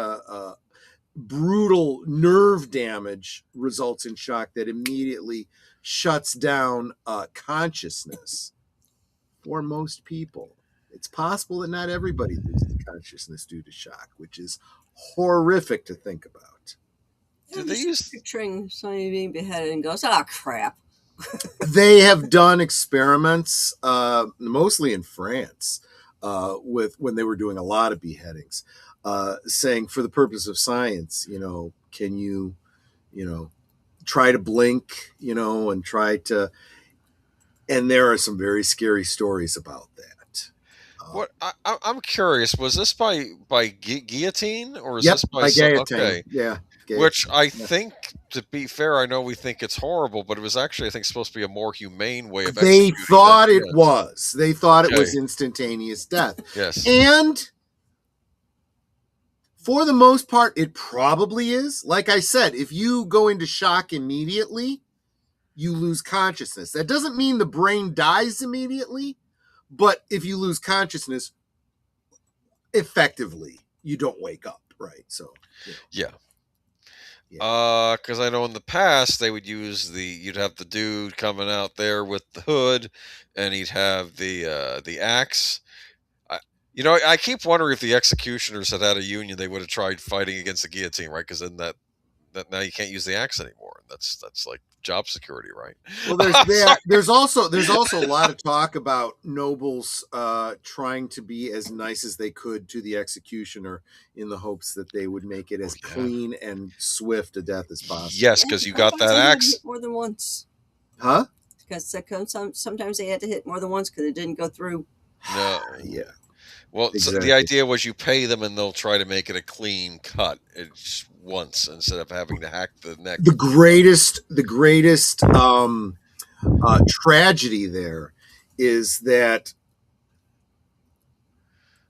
brutal nerve damage results in shock that immediately shuts down consciousness for most people. It's possible that not everybody loses consciousness due to shock, which is horrific to think about. Do they use picturing somebody being beheaded and goes, "Oh crap"? They have done experiments, mostly in France, with when they were doing a lot of beheadings, saying for the purpose of science, can you, try to blink, and try to, and there are some very scary stories about that. What I'm curious, was this by guillotine or is this by guillotine? Okay. Yeah, Which I think, to be fair, I know we think it's horrible, but it was actually, I think, supposed to be a more humane way of They executing thought them. it was. They thought it was Okay. instantaneous death. Yes. And for the most part, it probably is. Like I said, if you go into shock immediately, you lose consciousness. That doesn't mean the brain dies immediately, but if you lose consciousness, effectively, you don't wake up, right? So, yeah. Because I know in the past they would use you'd have the dude coming out there with the hood, and he'd have the axe. I keep wondering if the executioners had a union, they would have tried fighting against the guillotine, right? Because then that now you can't use the axe anymore. That's like job security, right? Well, there's that. There's also a lot of talk about nobles trying to be as nice as they could to the executioner in the hopes that they would make it as clean and swift a death as possible. Yes, because you got that axe hit more than once. Huh? Because sometimes they had to hit more than once because it didn't go through. No. Yeah. Well, so the idea was you pay them and they'll try to make it a clean cut. It's once instead of having to hack the neck. The greatest tragedy there is that,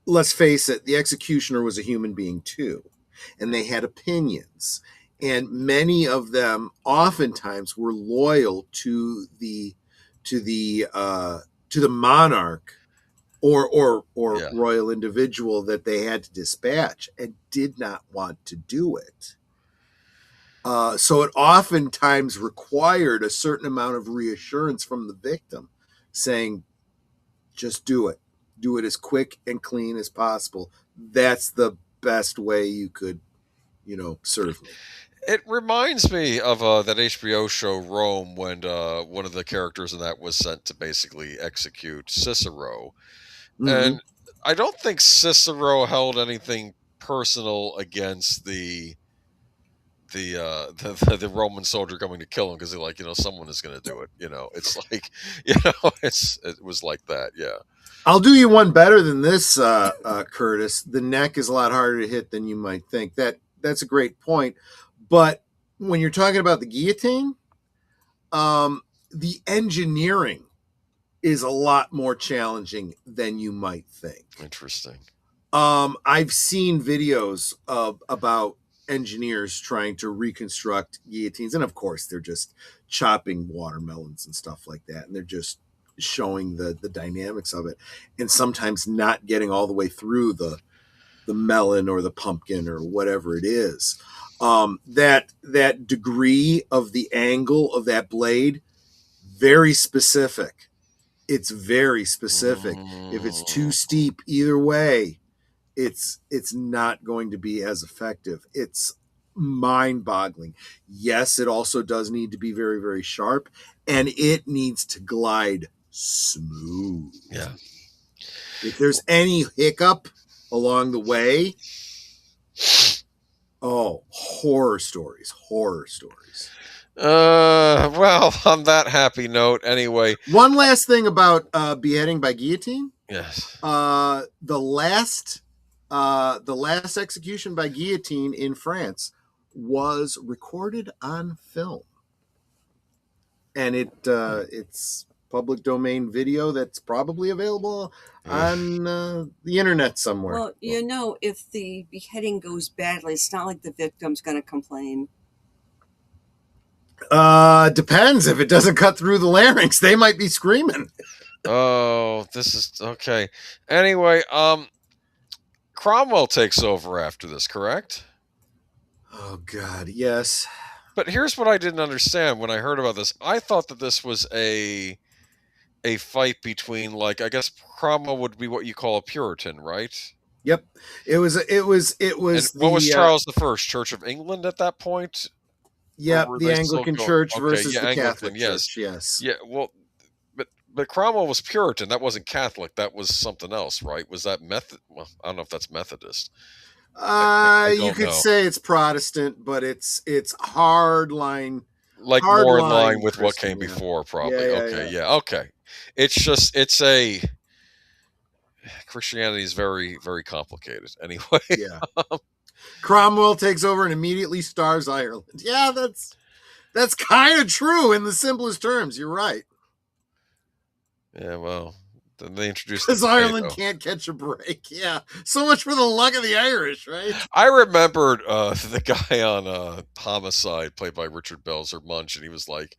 let's face it, the executioner was a human being too, and they had opinions, and many of them oftentimes were loyal to the monarch or royal individual that they had to dispatch, and did not want to do it. So it oftentimes required a certain amount of reassurance from the victim, saying, just do it. Do it as quick and clean as possible. That's the best way you could, serve me. It reminds me of that HBO show Rome, when one of the characters in that was sent to basically execute Cicero. Mm-hmm. And I don't think Cicero held anything personal against the Roman soldier coming to kill him, because they're like, someone is going to do it. It's like, it was like that. Yeah. I'll do you one better than this, Curtis. The neck is a lot harder to hit than you might think. That's a great point. But when you're talking about the guillotine, the engineering is a lot more challenging than you might think. Interesting. I've seen videos about engineers trying to reconstruct guillotines, and of course they're just chopping watermelons and stuff like that, and they're just showing the dynamics of it, and sometimes not getting all the way through the melon or the pumpkin or whatever it is. That degree of the angle of that blade, very specific. It's very specific. If it's too steep either way, it's not going to be as effective. It's mind-boggling. Yes, it also does need to be very, very sharp, and it needs to glide smooth. Yeah. If there's any hiccup along the way, horror stories. Well, on that happy note, anyway. One last thing about beheading by guillotine. Yes. The last execution by guillotine in France was recorded on film, and it's public domain video that's probably available on the internet somewhere. Well, if the beheading goes badly, it's not like the victim's going to complain. Depends. If it doesn't cut through the larynx, they might be screaming. Oh, this is okay. Anyway, Cromwell takes over after this, correct? Oh God, yes. But here's what I didn't understand when I heard about this. I thought that this was a fight between, like, I guess Cromwell would be what you call a Puritan, right? Yep. It was. And what was Charles I, Church of England at that point? Yep, the Anglican Church versus the Catholic Church. Yes. Yeah. Well, but Cromwell was Puritan. That wasn't Catholic. That was something else, right? Was that Well, I don't know if that's Methodist. You could say it's Protestant, but it's hard line. Like more in line with what came before, probably. Okay. It's Christianity is very, very complicated. Anyway. Yeah. Cromwell takes over and immediately starves Ireland. Yeah, that's kind of true in the simplest terms. You're right. Yeah, well, then they introduced because Ireland can't catch a break. Yeah, so much for the luck of the Irish, right? I remembered the guy on Homicide, played by Richard Belzer Munch, and he was like,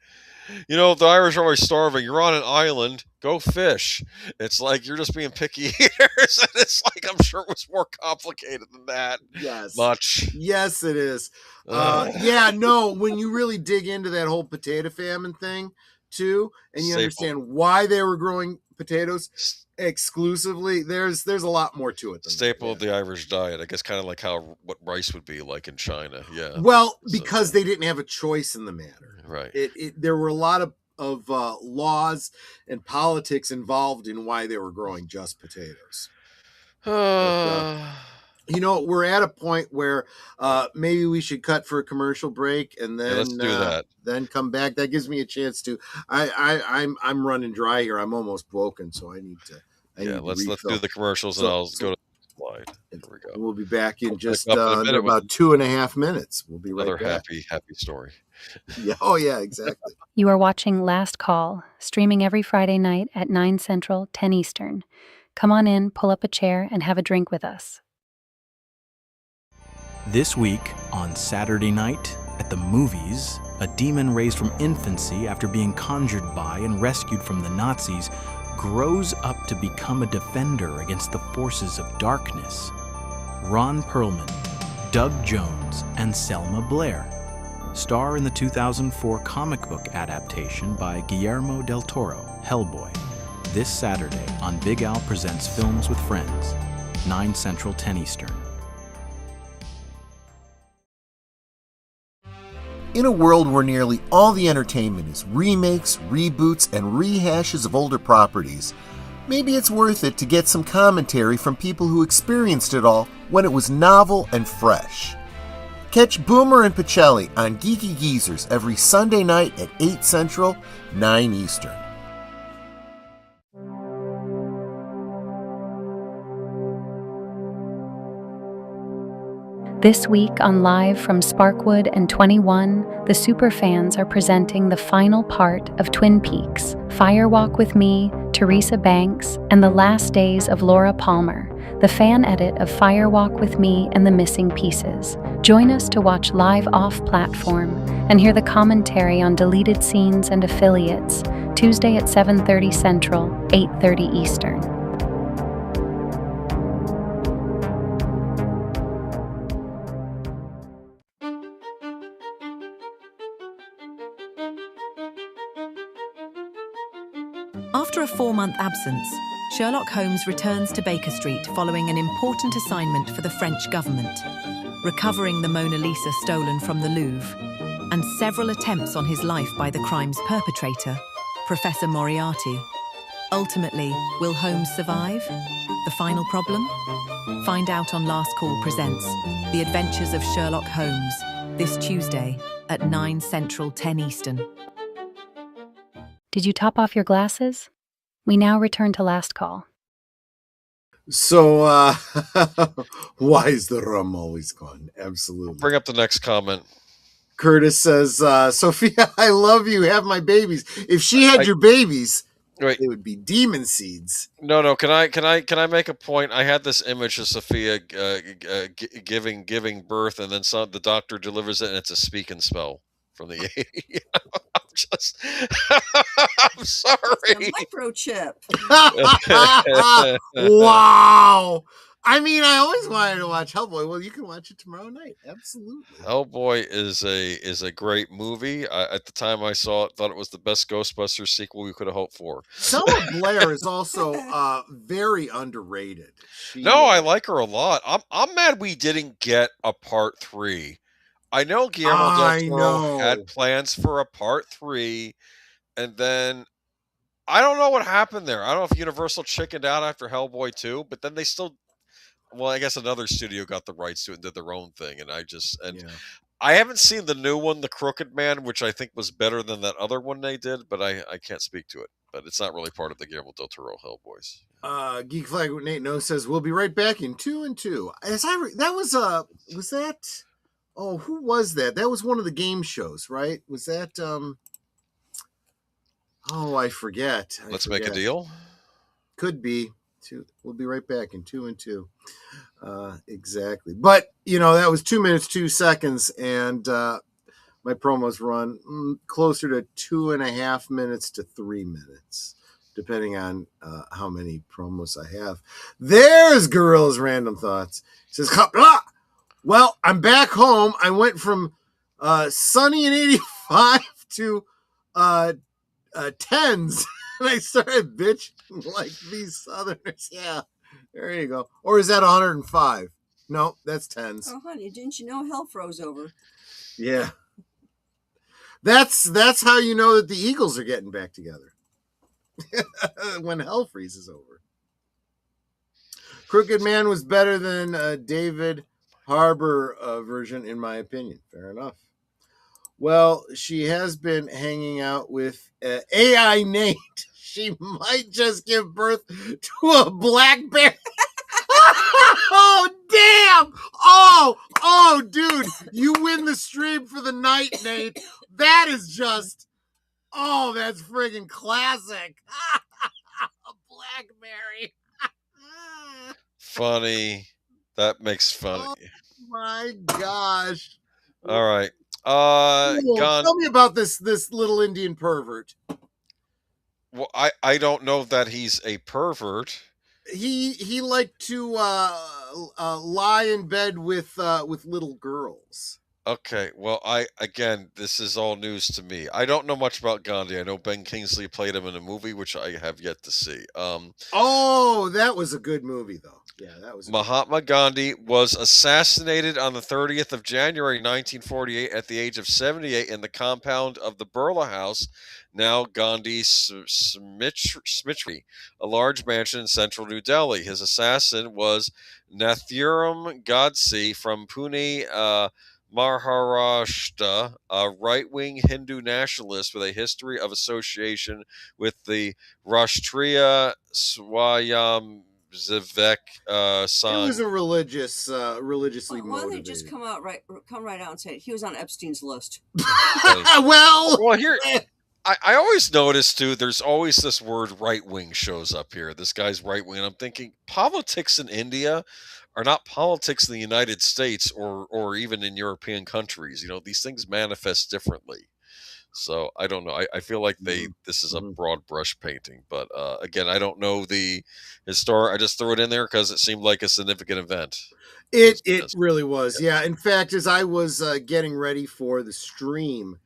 "You know, the Irish are always starving. You're on an island. Go fish." It's like you're just being picky eaters, and it's like I'm sure it was more complicated than that. Yes, much. Yes, it is. Yeah, no. When you really dig into that whole potato famine thing, too, and you understand why they were growing potatoes exclusively, there's a lot more to it than staple of the Irish diet, I guess, kind of like what rice would be like in China. Yeah, well, because they didn't have a choice in the matter, right? There were a lot of laws and politics involved in why they were growing just potatoes. You know, we're at a point where maybe we should cut for a commercial break and then let's do that. Then come back. That gives me a chance to. I'm running dry here. I'm almost broken, so I need to. Let's do the commercials, and I'll go to the slide. Here we go. We'll be back in just under about 2.5 minutes. We'll be right back. Another happy story. Yeah. Oh yeah, exactly. You are watching Last Call, streaming every Friday night at 9 Central, 10 Eastern. Come on in, pull up a chair, and have a drink with us. This week, on Saturday night, at the movies, a demon raised from infancy after being conjured by and rescued from the Nazis grows up to become a defender against the forces of darkness. Ron Perlman, Doug Jones, and Selma Blair star in the 2004 comic book adaptation by Guillermo del Toro, Hellboy, this Saturday on Big Al Presents Films with Friends, 9 Central, 10 Eastern. In a world where nearly all the entertainment is remakes, reboots, and rehashes of older properties, maybe it's worth it to get some commentary from people who experienced it all when it was novel and fresh. Catch Boomer and Pacelli on Geeky Geezers every Sunday night at 8 Central, 9 Eastern. This week on Live from Sparkwood and 21, the Superfans are presenting the final part of Twin Peaks, Fire Walk with Me, Teresa Banks, and The Last Days of Laura Palmer, the fan edit of Fire Walk with Me and the Missing Pieces. Join us to watch live off-platform and hear the commentary on deleted scenes and affiliates, Tuesday at 7:30 Central, 8:30 Eastern. After a 4-month absence, Sherlock Holmes returns to Baker Street following an important assignment for the French government, recovering the Mona Lisa stolen from the Louvre, and several attempts on his life by the crime's perpetrator, Professor Moriarty. Ultimately, will Holmes survive? The final problem? Find out on Last Call Presents The Adventures of Sherlock Holmes, this Tuesday at 9 Central, 10 Eastern. Did you top off your glasses? We now return to Last Call. So, why is the rum always gone? Absolutely. Bring up the next comment. Curtis says, Sophia, I love you. Have my babies. If she had your babies, they would be demon seeds. No. Can I make a point? I had this image of Sophia giving birth, and then the doctor delivers it, and it's a speak and spell from the 80s. I'm sorry. A microchip. Wow. I mean, I always wanted to watch Hellboy. Well, you can watch it tomorrow night. Absolutely. Hellboy is a great movie. At the time I saw it, thought it was the best Ghostbusters sequel we could have hoped for. Selma Blair is also very underrated. I like her a lot. I'm mad we didn't get a part 3. I know Guillermo del Toro had plans for a part 3, and then I don't know what happened there. I don't know if Universal chickened out after Hellboy 2, but then they still, I guess another studio got the rights to it and did their own thing, and I haven't seen the new one, The Crooked Man, which I think was better than that other one they did, but I can't speak to it. but it's not really part of the Guillermo del Toro Hellboys. Geek Flag with Nate No says we'll be right back in 2 and 2. That was that? Oh, who was that? That was one of the game shows, right? Was that Oh, I forget. Let's make a deal. Could be. We'll be right back in 2 and 2. Exactly. But that was 2 minutes 2 seconds, and my promos run closer to 2.5 minutes to 3 minutes, depending on how many promos I have. There's Gorilla's Random Thoughts. He says, well, I'm back home. I went from sunny and 85 to tens, and I started bitching like these Southerners. Yeah, there you go. Or is that 105? No, that's tens. Oh, honey, didn't you know hell froze over? Yeah. That's how you know that the Eagles are getting back together. When hell freezes over. Crooked Man was better than David Harbour version, in my opinion. Fair enough. Well, she has been hanging out with AI Nate. She might just give birth to a black bear. Oh, damn! Oh, dude, you win the stream for the night, Nate. That is just, that's friggin' classic. Blackberry. Funny. That makes funny. Oh my gosh. All right. Tell me about this little Indian pervert. Well, I don't know that he's a pervert. He liked to lie in bed with little girls. Okay, well, this is all news to me. I don't know much about Gandhi. I know Ben Kingsley played him in a movie, which I have yet to see. That was a good movie, though. Yeah, that was. Mahatma Gandhi was assassinated on the 30th of January, 1948, at the age of 78 in the compound of the Birla House, now Gandhi Smriti, a large mansion in central New Delhi. His assassin was Nathuram Godse from Pune, Maharashtra, a right-wing Hindu nationalist with a history of association with the Rashtriya Swayam Zivek Sangh. It was a religiously Why motivated. don't they just come right out and say he was on Epstein's list? well, here I always notice too. There's always this word "right wing" shows up here. This guy's right wing. I'm thinking politics in India are not politics in the United States or even in European countries. These things manifest differently. So I don't know. I feel like this is a broad brush painting, but again, I don't know the historic. I just threw it in there because it seemed like a significant event. It really was. Yeah. In fact, as I was getting ready for the stream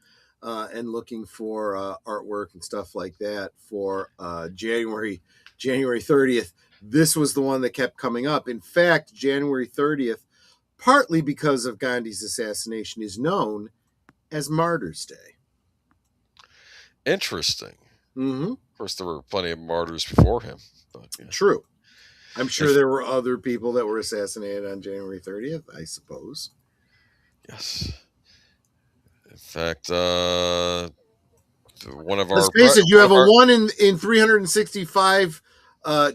and looking for artwork and stuff like that for January 30th, this was the one that kept coming up. In fact, January 30th, partly because of Gandhi's assassination, is known as Martyrs' Day. Interesting. Mm-hmm. Of course, there were plenty of martyrs before him. But, yeah. True. I'm sure there were other people that were assassinated on January 30th, I suppose. Yes. In fact, one of our... Let's face it, you have a 1 in 365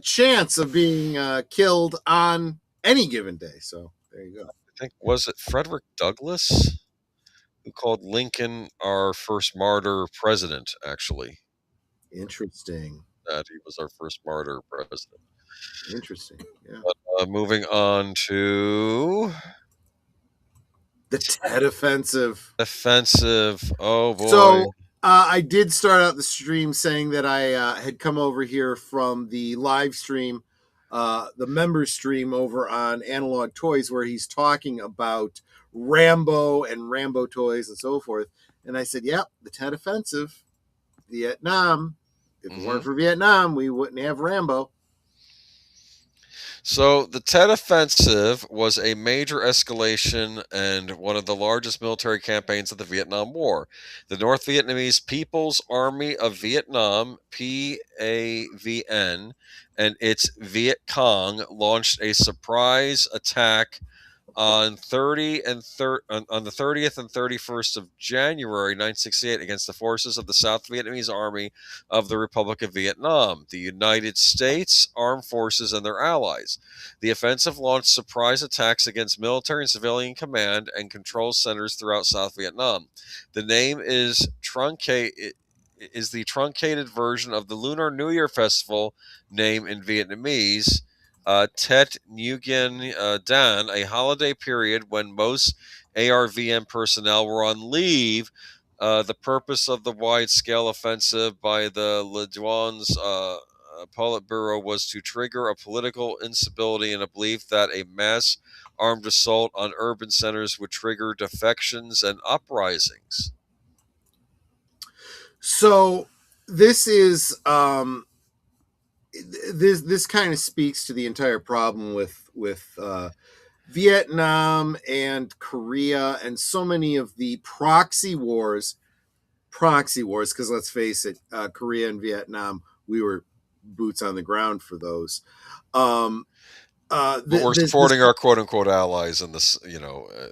chance of being killed on any given day. So there you go. I think, was it Frederick Douglass who called Lincoln our first martyr president, actually? Interesting. That he was our first martyr president. Interesting. Yeah. But, moving on to the Ted offensive. Oh boy. So I did start out the stream saying that I had come over here from the live stream, the member stream over on Analog Toys, where he's talking about Rambo and Rambo toys and so forth. And I said, yep, the Tet Offensive, Vietnam. If it weren't for Vietnam, we wouldn't have Rambo. So the Tet Offensive was a major escalation and one of the largest military campaigns of the Vietnam War. The North Vietnamese People's Army of Vietnam, PAVN, and its Viet Cong launched a surprise attack on on the 30th and 31st of January 1968 against the forces of the South Vietnamese Army of the Republic of Vietnam, the United States Armed Forces and their allies. The offensive launched surprise attacks against military and civilian command and control centers throughout South Vietnam. The name is the truncated version of the Lunar New Year festival name in Vietnamese, Tet Nguyen Dan, a holiday period when most ARVN personnel were on leave. The purpose of the wide-scale offensive by the Le Duan's Politburo was to trigger a political instability and a belief that a mass armed assault on urban centers would trigger defections and uprisings. So this is this kind of speaks to the entire problem with Vietnam and Korea and so many of the proxy wars, because let's face it, Korea and Vietnam, we were boots on the ground for those. But we're supporting our quote unquote allies in this,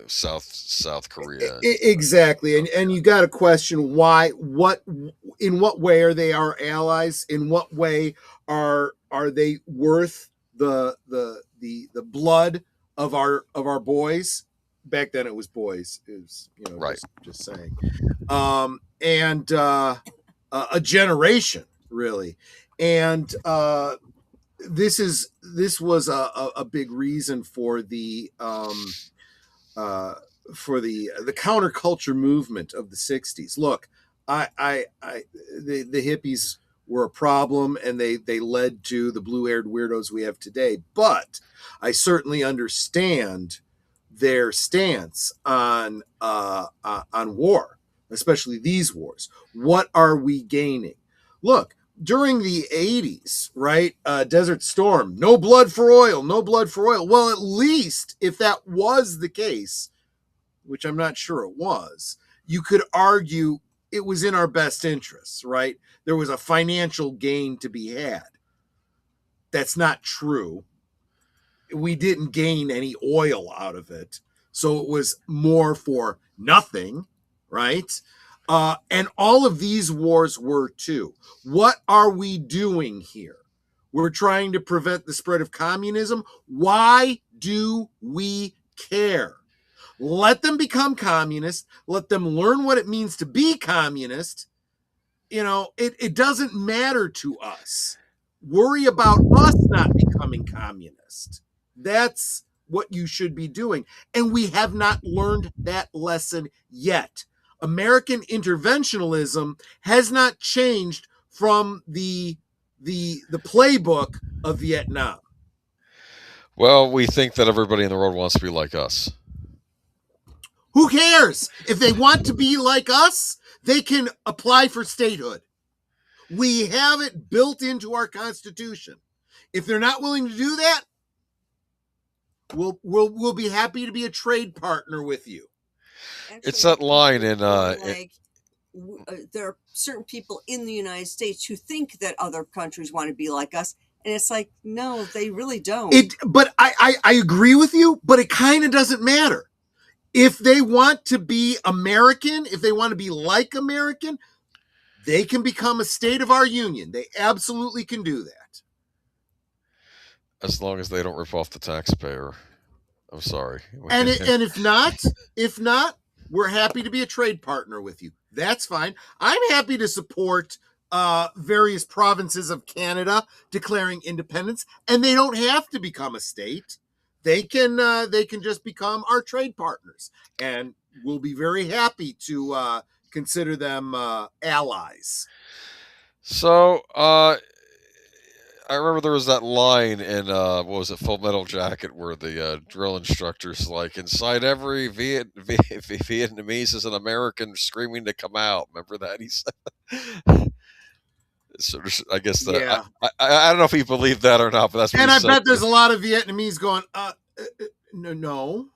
South Korea. Exactly. And you got to question why, in what way are they our allies? In what way are they worth the blood of our boys? Back then it was boys. It was, right. Just saying. And a generation really. And this was a big reason for the counterculture movement of the 60s. Look, the hippies were a problem, and they led to the blue-haired weirdos we have today. But I certainly understand their stance on war, especially these wars. What are we gaining? Look, during the 80s, right? Desert Storm, no blood for oil, no blood for oil. Well, at least if that was the case, which I'm not sure it was, you could argue it was in our best interests, right? There was a financial gain to be had. That's not true. We didn't gain any oil out of it. So it was more for nothing, right? And all of these wars were too. What are we doing here? We're trying to prevent the spread of communism. Why do we care? Let them become communist. Let them learn what it means to be communist. It doesn't matter to us. Worry about us not becoming communist. That's what you should be doing. And we have not learned that lesson yet. American interventionism has not changed from the playbook of Vietnam. Well, we think that everybody in the world wants to be like us. Who cares? If they want to be like us, they can apply for statehood. We have it built into our Constitution. If they're not willing to do that, we'll be happy to be a trade partner with you. Actually, it's that line in there are certain people in the United States who think that other countries want to be like us, and it's like, no, they really don't. But I agree with you, but it kind of doesn't matter. If they want to be American, if they want to be like American, they can become a state of our union. They absolutely can do that. As long as they don't rip off the taxpayer. I'm sorry. And if not, we're happy to be a trade partner with you. That's fine. I'm happy to support various provinces of Canada declaring independence, and they don't have to become a state. They can just become our trade partners, and we'll be very happy to consider them allies. So I remember there was that line in what was it, Full Metal Jacket, where the drill instructor's like, inside every Vietnamese is an American screaming to come out. Remember that? He said. So I guess that yeah. I don't know if he believed that or not, but that's what and he I said. Bet there's a lot of Vietnamese going, no,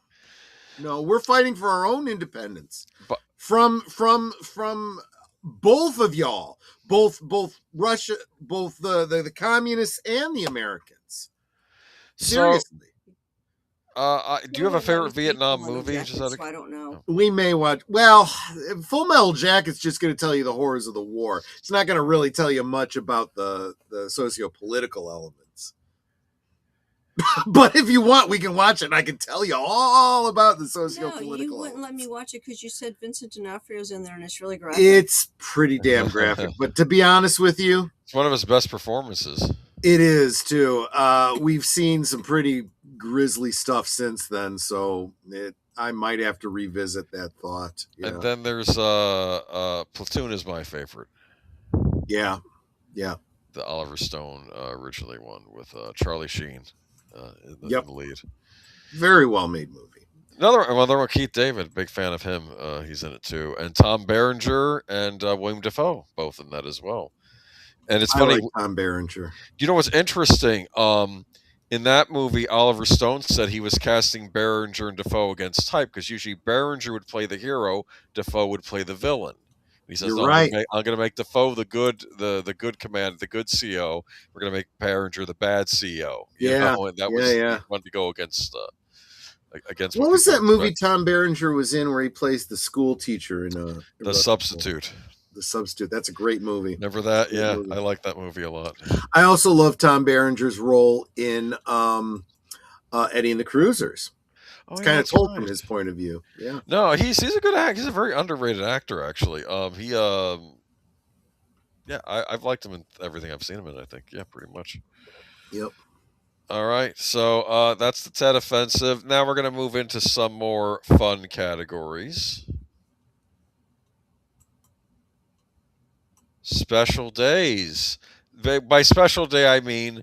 we're fighting for our own independence from both of y'all, both Russia, both the communists and the Americans. Seriously. Do you have a favorite Vietnam Full Metal movie? Jacket, so I don't know. We may watch. Well, Full Metal Jacket's just going to tell you the horrors of the war. It's not going to really tell you much about the socio-political elements. But if you want, we can watch it, and I can tell you all about the socio-political. No, you wouldn't let me watch it because you said Vincent D'Onofrio's in there, and it's really graphic. It's pretty damn graphic. But to be honest with you, it's one of his best performances. It is too. We've seen some pretty grisly stuff since then, so I might have to revisit that thought. And then there's Platoon is my favorite. Yeah. The Oliver Stone originally one with Charlie Sheen in the lead. Very well made movie. Another one, Keith David, big fan of him. He's in it too, and Tom Berenger and William Dafoe, both in that as well. And it's funny, like Tom Berenger. You know what's interesting? In that movie, Oliver Stone said he was casting Berenger and Dafoe against type because usually Berenger would play the hero, Dafoe would play the villain. He says, You're right. I'm going to make Dafoe the good command, the good CEO. We're going to make Berenger the bad CEO. And that was fun to go against. What was that movie Tom Berenger was in where he plays the school teacher in The Substitute? The Substitute. That's a great movie. Never that. Yeah, movie. I like that movie a lot. I also love Tom Berenger's role in Eddie and the Cruisers. It's kind of told from his point of view. Yeah. No, he's a good actor. He's a very underrated actor, actually. I've liked him in everything I've seen him in. I think, pretty much. Yep. All right, so that's the Ted Offensive. Now we're going to move into some more fun categories. Special days. By special day, I mean,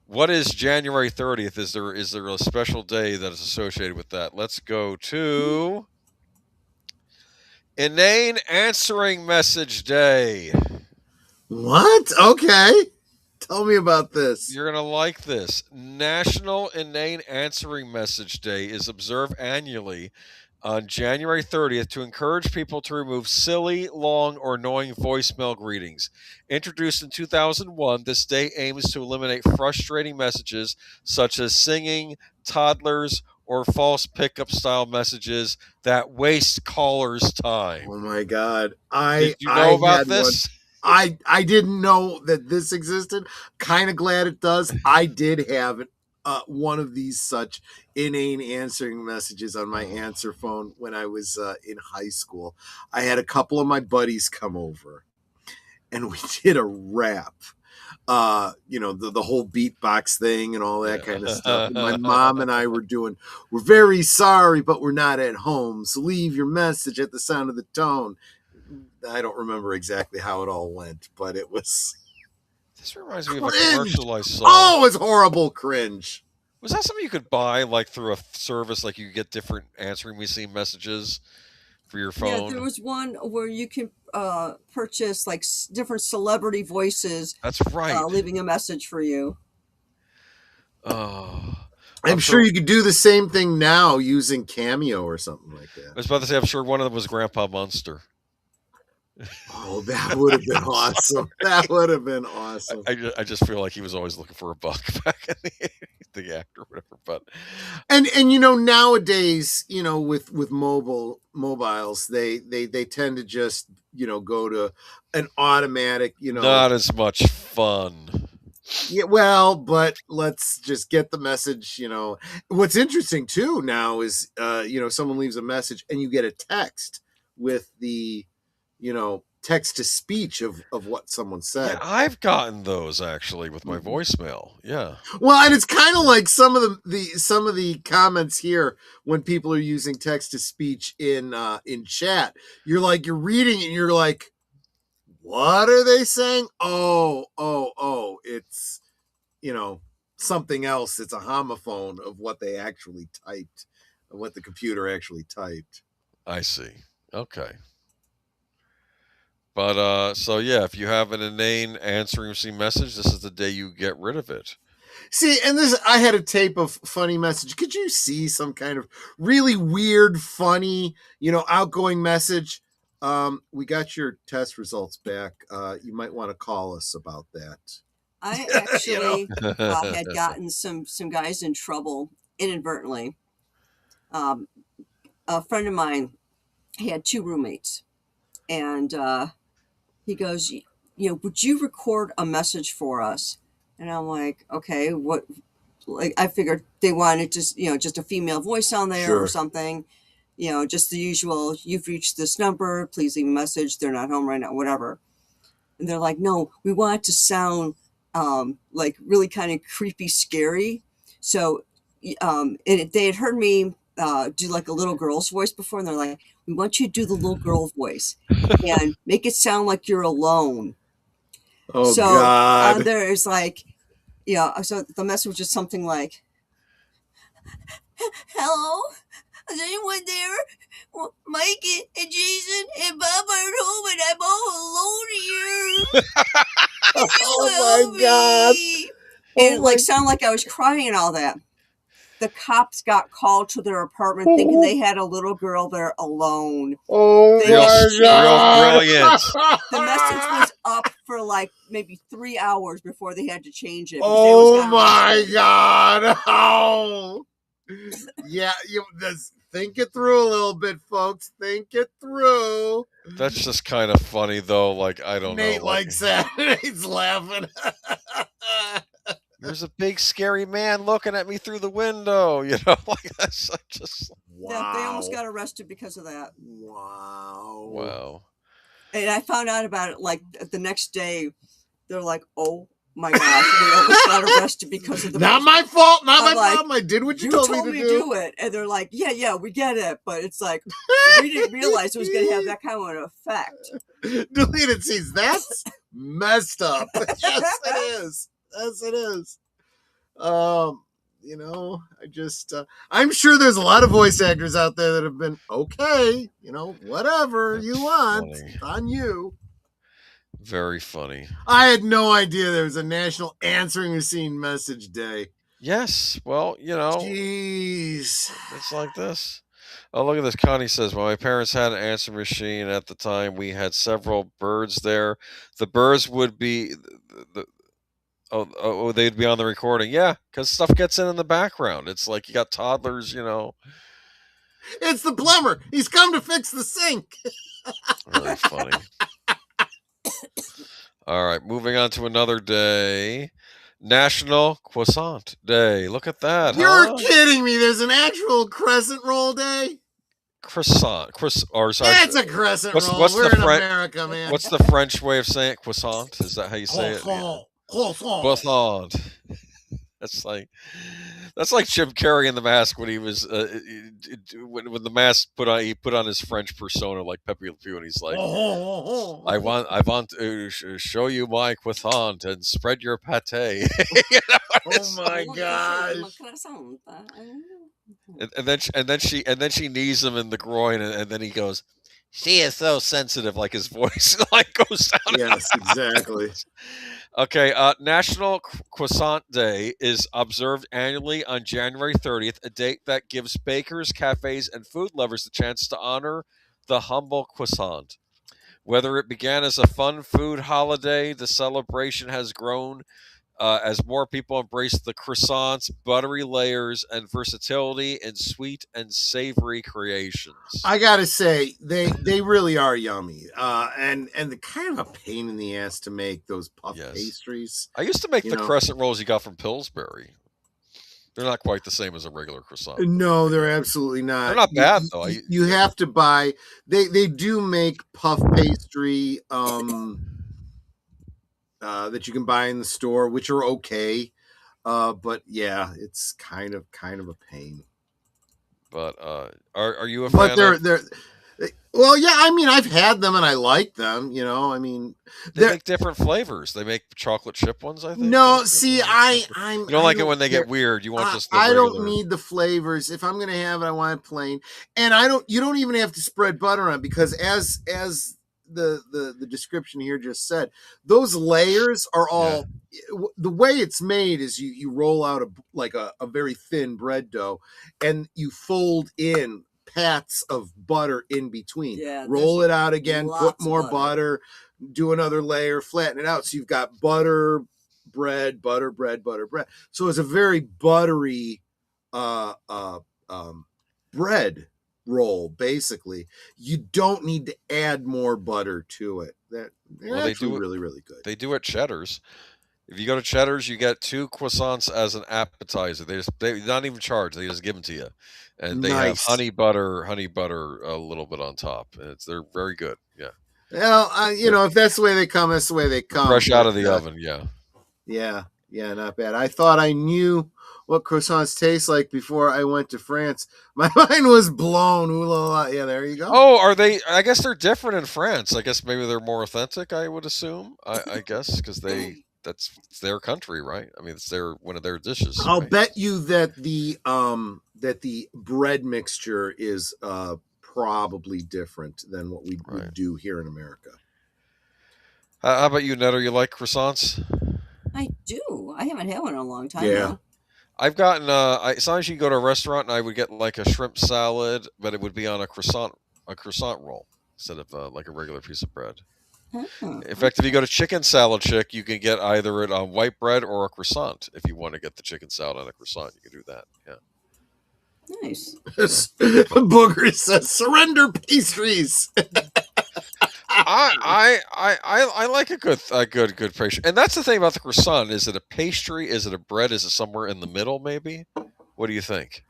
what is January 30th? Is there a special day that is associated with that? Let's go to Inane Answering Message Day. What? Okay. Tell me about this. You're going to like this. National Inane Answering Message Day is observed annually on January 30th to encourage people to remove silly, long, or annoying voicemail greetings. Introduced in 2001, this day aims to eliminate frustrating messages such as singing, toddlers, or false pickup style messages that waste callers' time. Oh my God. Did you know about this? I didn't know that this existed. Kind of glad it does. I did have one of these such inane answering messages on my answer phone when I was in high school. I had a couple of my buddies come over and we did a rap. The whole beatbox thing and all that kind of stuff. And my mom and I were we're very sorry, but we're not at home. So leave your message at the sound of the tone. I don't remember exactly how it all went, but it was. This reminds me of a commercial I saw. Oh, it was horrible cringe. Was that something you could buy like through a service, like you could get different answering machine messages for your phone? Yeah, there was one where you can purchase like different celebrity voices. That's right. Leaving a message for you. Oh. I'm sure you could do the same thing now using Cameo or something like that. I was about to say, I'm sure one of them was Grandpa Munster. Oh, that would have been awesome. That would have been awesome. I just feel like he was always looking for a buck back in the act or whatever. But and nowadays, with mobiles, they tend to just go to an automatic, not as much fun. Yeah, well, but let's just get the message. What's interesting too now is someone leaves a message and you get a text with the text to speech of what someone said. Yeah, I've gotten those actually with my voicemail. Yeah. Well, and it's kind of like some of the comments here when people are using text to speech in chat. You're reading and you're like, what are they saying? Oh, it's something else. It's a homophone of what they actually typed, of what the computer actually typed. I see. Okay. But so yeah, if you have an inane answering machine message, this is the day you get rid of it. See, and I had a tape of funny message. Could you see some kind of really weird, funny, outgoing message? We got your test results back. You might want to call us about that. I actually had gotten some guys in trouble inadvertently. A friend of mine, he had 2 roommates, and he goes, would you record a message for us? And I'm like, okay, what? Like, I figured they wanted just a female voice on there or something, just the usual, you've reached this number, please leave a message, they're not home right now, whatever. And they're like, no, we want it to sound like really kind of creepy, scary. So they had heard me do like a little girl's voice before, and they're like, we want you to do the little girl voice and make it sound like you're alone. Oh, so God. There's like, so the message was just something like, hello, is anyone there? Well, Mike and Jason and Bob aren't home, and I'm all alone here. Oh my God. And it sounded like I was crying and all that. The cops got called to their apartment thinking they had a little girl there alone. Oh my God. Real brilliant. The message was up for like maybe 3 hours before they had to change it. Oh my God. Oh. Yeah, think it through a little bit, folks. Think it through. That's just kind of funny, though. Like, I don't know. Nate likes that. He's laughing. There's a big scary man looking at me through the window. Like that's just. Wow. Yeah, they almost got arrested because of that. Wow. And I found out about it like the next day. They're like, "Oh my gosh, we almost got arrested because of the." Not my fault. Not my problem. I did what you told me to do it. And they're like, "Yeah, we get it," but it's like we didn't realize it was going to have that kind of an effect. Deleted scenes. That's messed up. Yes, it is. Yes, it is. I just, I'm sure there's a lot of voice actors out there that have been, okay, whatever you want, it's on you. Very funny. I had no idea there was a National Answering Machine Message Day. Yes. Well, Jeez. It's like this. Oh, look at this. Connie says, well, my parents had an answering machine at the time. We had several birds there. The birds would be... Oh, they'd be on the recording. Yeah, because stuff gets in the background. It's like you got toddlers, It's the plumber. He's come to fix the sink. Really funny. All right, moving on to another day. National Croissant Day. Look at that. You're kidding me. There's an actual crescent roll day? Croissant. It's a crescent roll. We're in America, man. What's the French way of saying it? Croissant? Is that how you say it? Croissant. That's like Jim Carrey in The Mask when he was when the mask put on his French persona like Pepe Le Pew, and he's like, I want to show you my croissant and spread your pâté. Oh my God! And then she knees him in the groin, and then he goes, she is so sensitive, like his voice like goes down. Yes, exactly. Okay, National Croissant Day is observed annually on January 30th, a date that gives bakers, cafes, and food lovers the chance to honor the humble croissant. Whether it began as a fun food holiday, the celebration has grown as more people embrace the croissant's buttery layers and versatility in sweet and savory creations. I gotta say, they really are yummy, and the kind of a pain in the ass to make those puff pastries. I used to make the crescent rolls you got from Pillsbury. They're not quite the same as a regular croissant. No, they're absolutely not. They're not bad though. You have to buy. They do make puff pastry. That you can buy in the store, which are okay, but yeah, it's kind of a pain. But are you a fan? But they're well, yeah. I mean, I've had them and I like them. I mean, they make different flavors. They make chocolate chip ones. I think. No, see, you don't like it when they get weird. You want just. The I don't need the flavors. If I'm gonna have it, I want it plain. And you don't even have to spread butter on it because as the description here just said, those layers are all the way it's made is you roll out a very thin bread dough and you fold in pats of butter in between. Roll it out again, put more butter, do another layer, flatten it out. So you've got butter, bread. So it's a very buttery bread roll. Basically, you don't need to add more butter to it. They're actually really, really good. They do at Cheddar's. If you go to Cheddar's, you get 2 croissants as an appetizer. They not even charge. They just give them to you, and they have honey butter a little bit on top. And they're very good. Yeah. Well, if that's the way they come, that's the way they come. Fresh out of the oven. Yeah. Yeah, not bad. I thought I knew what croissants taste like before I went to France. My mind was blown. Ooh la la. Yeah, there you go. Oh, are they? I guess they're different in France. I guess maybe they're more authentic. I would assume. I guess because that's their country, right? I mean, it's one of their dishes. I'll right? bet you that the bread mixture is probably different than what we would do here in America. How about you, Netter? You like croissants? I do. I haven't had one in a long time. Yeah. Though. I've gotten. Sometimes you go to a restaurant and I would get like a shrimp salad, but it would be on a croissant roll instead of like a regular piece of bread. In fact, if you go to Chicken Salad Chick, you can get either it on white bread or a croissant. If you want to get the chicken salad on a croissant, you can do that. Yeah. Nice. Booger says, "Surrender pastries." I like a good pastry, and that's the thing about the croissant. Is it a pastry? Is it a bread? Is it somewhere in the middle? Maybe. What do you think?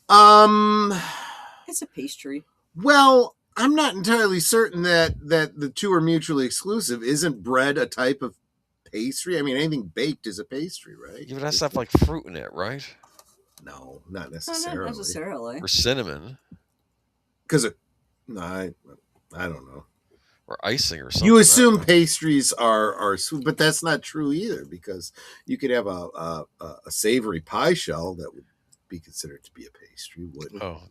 It's a pastry. Well, I'm not entirely certain that the two are mutually exclusive. Isn't bread a type of pastry? I mean, anything baked is a pastry, right? Yeah, but it has to have like fruit in it, right? No, not necessarily. Not necessarily. Or cinnamon. Because I don't know. Or icing or something. You assume pastries are sweet, but that's not true either, because you could have a savory pie shell that would be considered to be a pastry.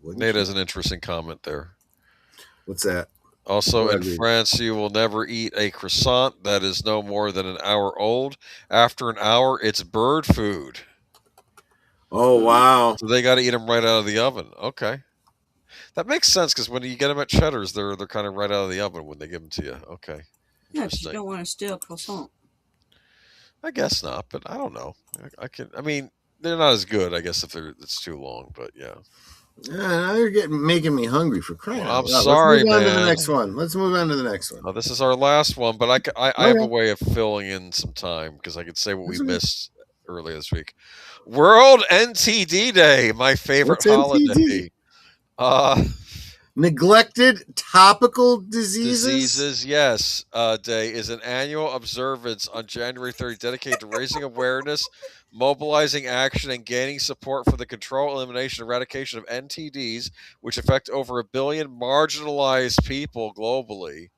Nate has an interesting comment there. What's that? Also, in France, you will never eat a croissant that is no more than an hour old. After an hour, it's bird food. Oh, wow. So they got to eat them right out of the oven. Okay. That makes sense, because when you get them at Cheddar's, they're kind of right out of the oven when they give them to you. Okay. Yeah, because you don't want to steal croissant. I guess not, but I don't know. I mean, they're not as good, I guess, if it's too long, but yeah. Now you're making me hungry for crying out loud. I'm sorry, Let's move on man. to the next one. Let's move on to the next one. Oh, this is our last one, but I have a way of filling in some time, because I could say what we missed earlier this week. World NTD Day, my favorite holiday. Neglected topical diseases? Diseases, yes. Day is an annual observance on January 30th dedicated to raising awareness, mobilizing action, and gaining support for the control, elimination, eradication of NTDs, which affect over 1 billion marginalized people globally.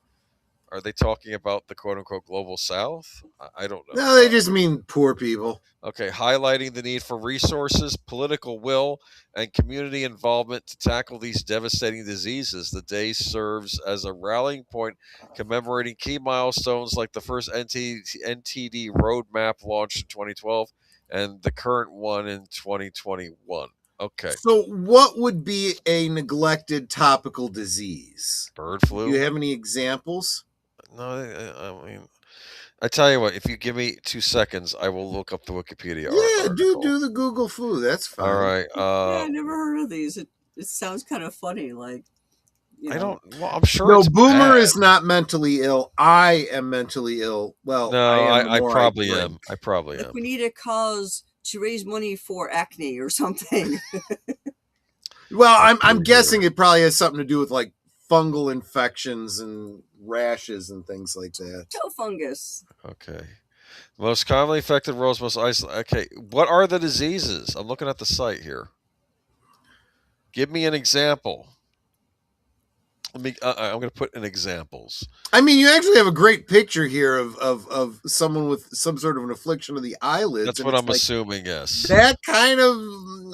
Are they talking about the quote-unquote global south? I don't know. No, they just mean poor people. Okay, highlighting the need for resources, political will, and community involvement to tackle these devastating diseases. The day serves as a rallying point commemorating key milestones like the first NTD roadmap launched in 2012 and the current one in 2021. Okay. So what would be a neglected topical disease? Bird flu? Do you have any examples? No, I mean, I tell you what, if you give me 2 seconds, I will look up the Wikipedia article. Do the Google flu. That's fine. All right. I never heard of these. It sounds kind of funny. Like, I don't. Well, I'm sure. No, it's Boomer bad. is not mentally ill. I am mentally ill. Well, no, I probably am. I probably am. We need a cause to raise money for acne or something. Well, I'm guessing it probably has something to do with like fungal infections and rashes and things like that. Toe fungus. Okay. Most commonly affected roles, most isolated. Okay. What are the diseases? I'm looking at the site here. Give me an example. I'm going to put in examples. I mean, you actually have a great picture here of someone with some sort of an affliction of the eyelids. That's what I'm assuming, yes. That kind of,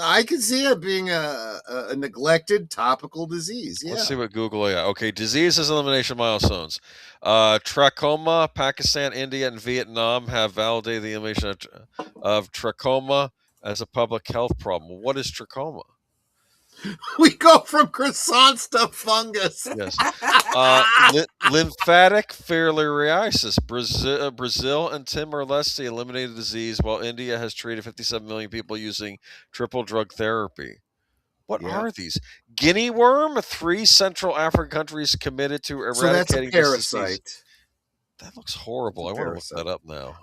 I can see it being a neglected topical disease. Yeah. Let's see what Google. Okay, diseases elimination milestones. Trachoma, Pakistan, India, and Vietnam have validated the elimination of trachoma as a public health problem. What is trachoma? We go from croissants to fungus. Yes. Lymphatic filariasis. Brazil and Timor-Leste eliminated the disease, while India has treated 57 million people using triple drug therapy. What are these? Guinea worm? 3 Central African countries committed to eradicating this disease. Parasite. That looks horrible. I want to look that up now.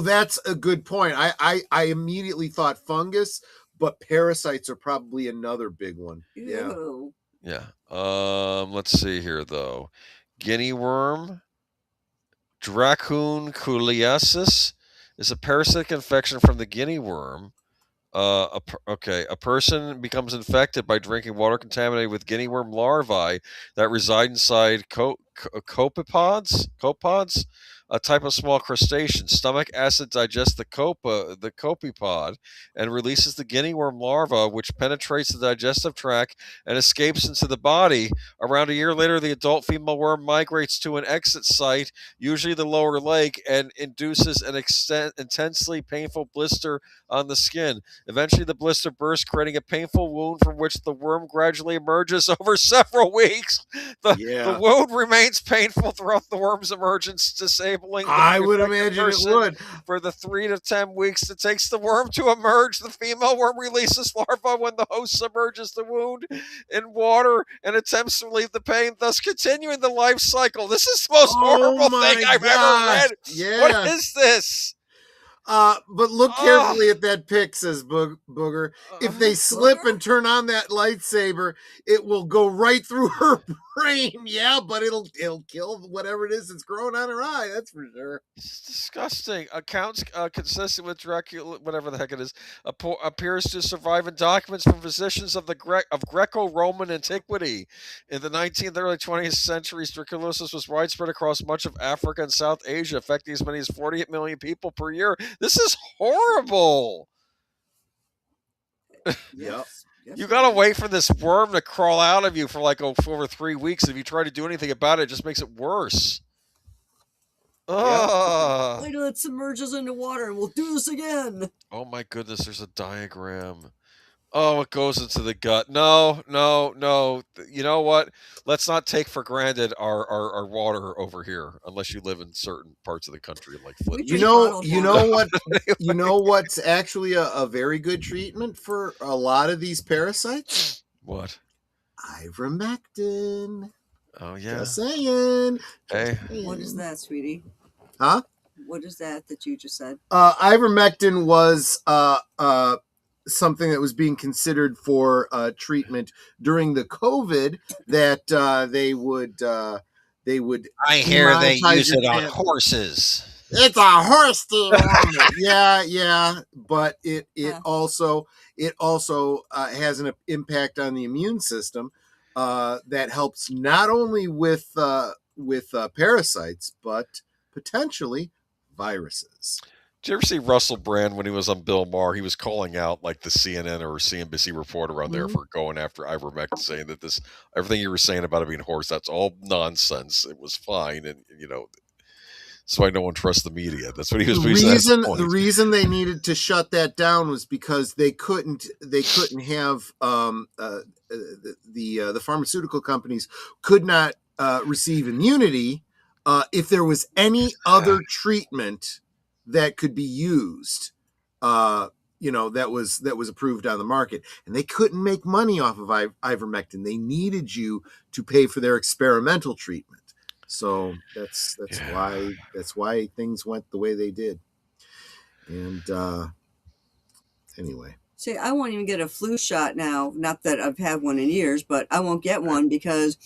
That's a good point. I immediately thought fungus, but parasites are probably another big one. Ew. Yeah. Let's see here though. Guinea worm, dracunculiasis is a parasitic infection from the guinea worm. A person becomes infected by drinking water contaminated with guinea worm larvae that reside inside copepods, a type of small crustacean. Stomach acid digests the copepod, and releases the guinea worm larva, which penetrates the digestive tract and escapes into the body. Around a year later, the adult female worm migrates to an exit site, usually the lower leg, and induces an intensely painful blister on the skin. Eventually, the blister bursts, creating a painful wound from which the worm gradually emerges over several weeks. The wound remains painful throughout the worm's emergence, disabling I would imagine it would. For the 3 to 10 weeks it takes the worm to emerge. The female worm releases larvae when the host submerges the wound in water and attempts to relieve the pain, thus continuing the life cycle. This is the most horrible thing I've ever read. Yeah. What is this? But look carefully at that pic, says Booger. If they slip and turn on that lightsaber, it will go right through her brain. Yeah, but it'll kill whatever it is that's growing on her eye. That's for sure. It's disgusting. Accounts consistent with Dracula, whatever the heck it is, appears to survive in documents from physicians of Greco-Roman antiquity. In the 19th and early 20th centuries, tuberculosis was widespread across much of Africa and South Asia, affecting as many as 48 million people per year. This is horrible. Yep. You gotta wait for this worm to crawl out of you for like over 3 weeks. If you try to do anything about it, it just makes it worse. Wait till it submerges into water and we'll do this again. Oh my goodness, there's a diagram. Oh, it goes into the gut. No. You know what? Let's not take for granted our water over here, unless you live in certain parts of the country, like Flint. You know what? You know what's actually a very good treatment for a lot of these parasites? What? Ivermectin. Oh yeah. Just saying. Hey. What is that, sweetie? Huh? What is that you just said? Ivermectin was something that was being considered for treatment during the COVID that they would. I hear they use it on horses. It's a horse thing. yeah, but it also has an impact on the immune system that helps not only with parasites but potentially viruses. Did you ever see Russell Brand when he was on Bill Maher? He was calling out like the CNN or CNBC reporter on there for going after ivermectin, saying that everything you were saying about it being horse, that's all nonsense. It was fine, and that's why no one trusts the media. That's what he was. The reason they needed to shut that down was because they couldn't have the pharmaceutical companies could not receive immunity if there was any other treatment that could be used, that was approved on the market, and they couldn't make money off of ivermectin. They needed you to pay for their experimental treatment. So that's why things went the way they did. And anyway. See, I won't even get a flu shot now. Not that I've had one in years, but I won't get one because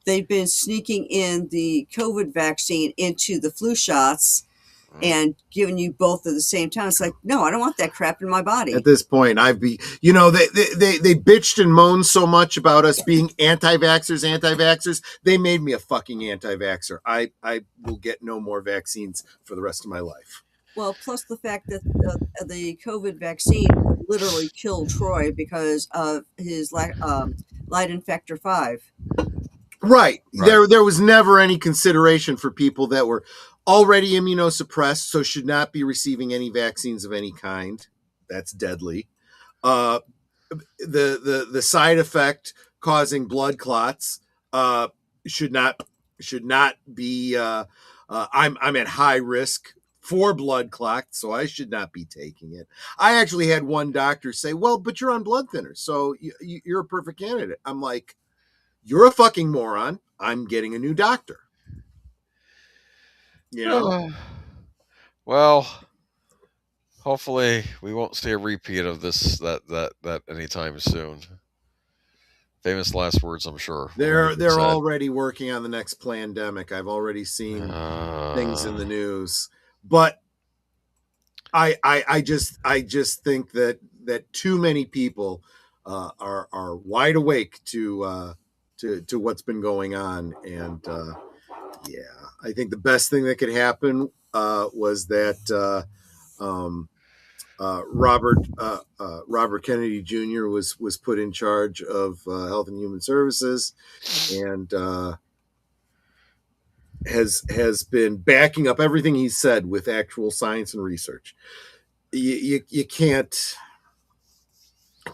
they've been sneaking in the COVID vaccine into the flu shots and giving you both at the same time. It's like, no, I don't want that crap in my body. At this point, they bitched and moaned so much about us being anti-vaxxers. They made me a fucking anti-vaxxer. I will get no more vaccines for the rest of my life. Well, plus the fact that the COVID vaccine would literally kill Troy because of his light infector 5. Right. There was never any consideration for people that were already immunosuppressed, so should not be receiving any vaccines of any kind. That's deadly. the side effect causing blood clots should not be. I'm at high risk for blood clots, so I should not be taking it. I actually had one doctor say, "Well, but you're on blood thinners, so you're a perfect candidate." I'm like, "You're a fucking moron. I'm getting a new doctor." You know. Well, hopefully we won't see a repeat of that anytime soon. Famous last words, I'm sure. They're already working on the next pandemic. I've already seen things in the news, but I just think that too many people are wide awake to what's been going on, and I think the best thing that could happen was that Robert Kennedy Jr. was put in charge of Health and Human Services, and has been backing up everything he said with actual science and research. You can't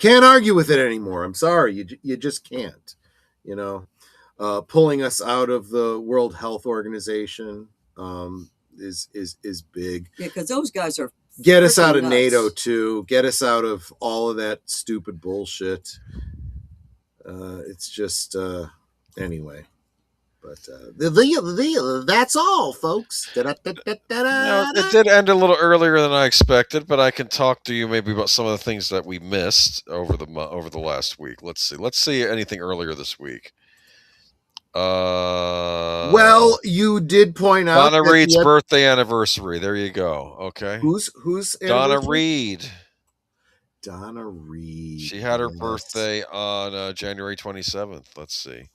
argue with it anymore. I'm sorry, you just can't. Pulling us out of the World Health Organization is big. Yeah, because those guys are get us out of nuts. NATO too. Get us out of all of that stupid bullshit. It's just anyway. But that's all, folks. It did end a little earlier than I expected, but I can talk to you maybe about some of the things that we missed over the last week. Let's see anything earlier this week. Well, you did point out Donna Reed's birthday anniversary. There you go. Okay. Who's Donna Reed? Donna Reed. She had her birthday on January 27th. Let's see.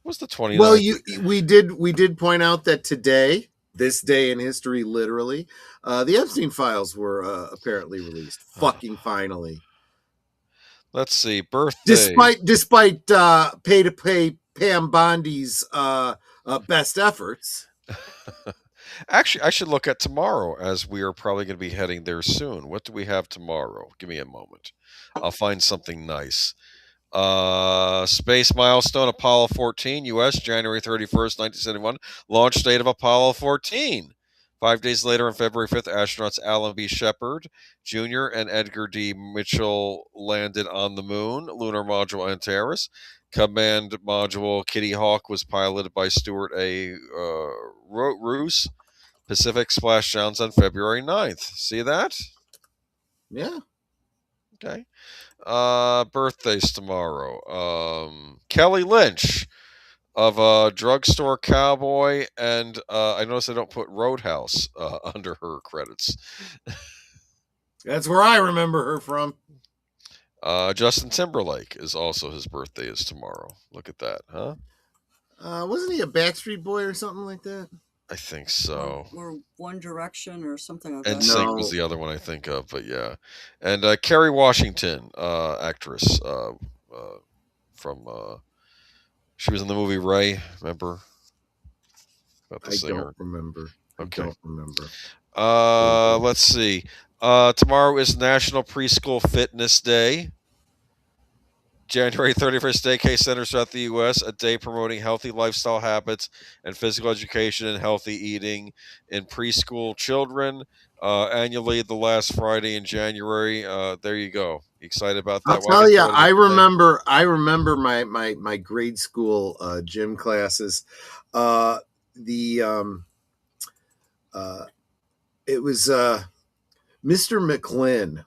What's the 29th? Well, we did point out that today, this day in history, literally, the Epstein files were apparently released. Fucking finally. Let's see. Birthday. Despite pay Pam Bondi's best efforts. Actually, I should look at tomorrow, as we are probably going to be heading there soon. What do we have tomorrow? Give me a moment. I'll find something nice. Space milestone, Apollo 14, U.S., January 31st, 1971. Launch date of Apollo 14. 5 days later, on February 5th, astronauts Alan B. Shepard Jr. and Edgar D. Mitchell landed on the moon. Lunar module Antares. Command module Kitty Hawk was piloted by Stuart A. Roos. Pacific splashdowns on February 9th. See that? Yeah. Okay. Birthdays tomorrow. Kelly Lynch of Drugstore Cowboy, and I notice I don't put Roadhouse under her credits. That's where I remember her from. Justin Timberlake is also, his birthday is tomorrow. Look at that, huh? Wasn't he a Backstreet Boy or something like that? I think so. Or One Direction or something like and that. NSYNC was the other one I think of, but yeah. And Kerry Washington, actress from she was in the movie Ray, remember? About the singer. Don't remember. Okay. I don't remember. Let's see. Tomorrow is National Preschool Fitness Day. January 31st, daycare centers throughout the U.S., a day promoting healthy lifestyle habits and physical education and healthy eating in preschool children. Annually, the last Friday in January. There you go. You excited about that? I'll tell you, I remember my grade school gym classes. It was Mr. McLinn,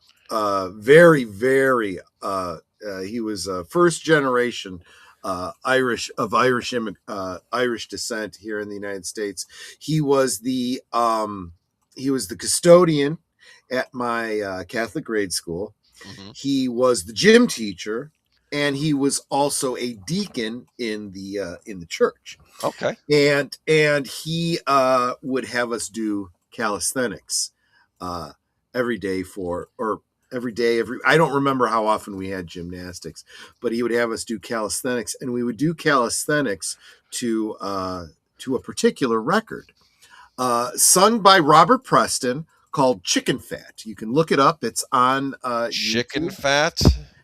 very, very. He was first generation Irish descent here in the United States. He was the custodian at my Catholic grade school. Mm-hmm. He was the gym teacher, and he was also a deacon in the church. Okay. And he would have us do calisthenics every day I don't remember how often we had gymnastics, but he would have us do calisthenics, and we would do calisthenics to a particular record sung by Robert Preston called Chicken Fat. You can look it up. It's on Chicken YouTube. Fat?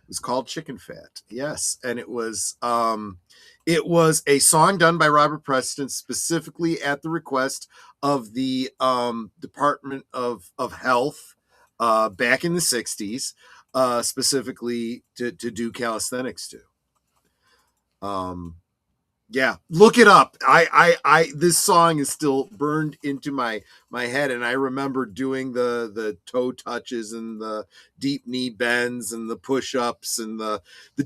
was called Chicken Fat. Yes, and it was a song done by Robert Preston specifically at the request of the Department of Health back in the 60s, specifically to do calisthenics to. Yeah, look it up. I this song is still burned into my head, and I remember doing the toe touches and the deep knee bends and the push-ups and the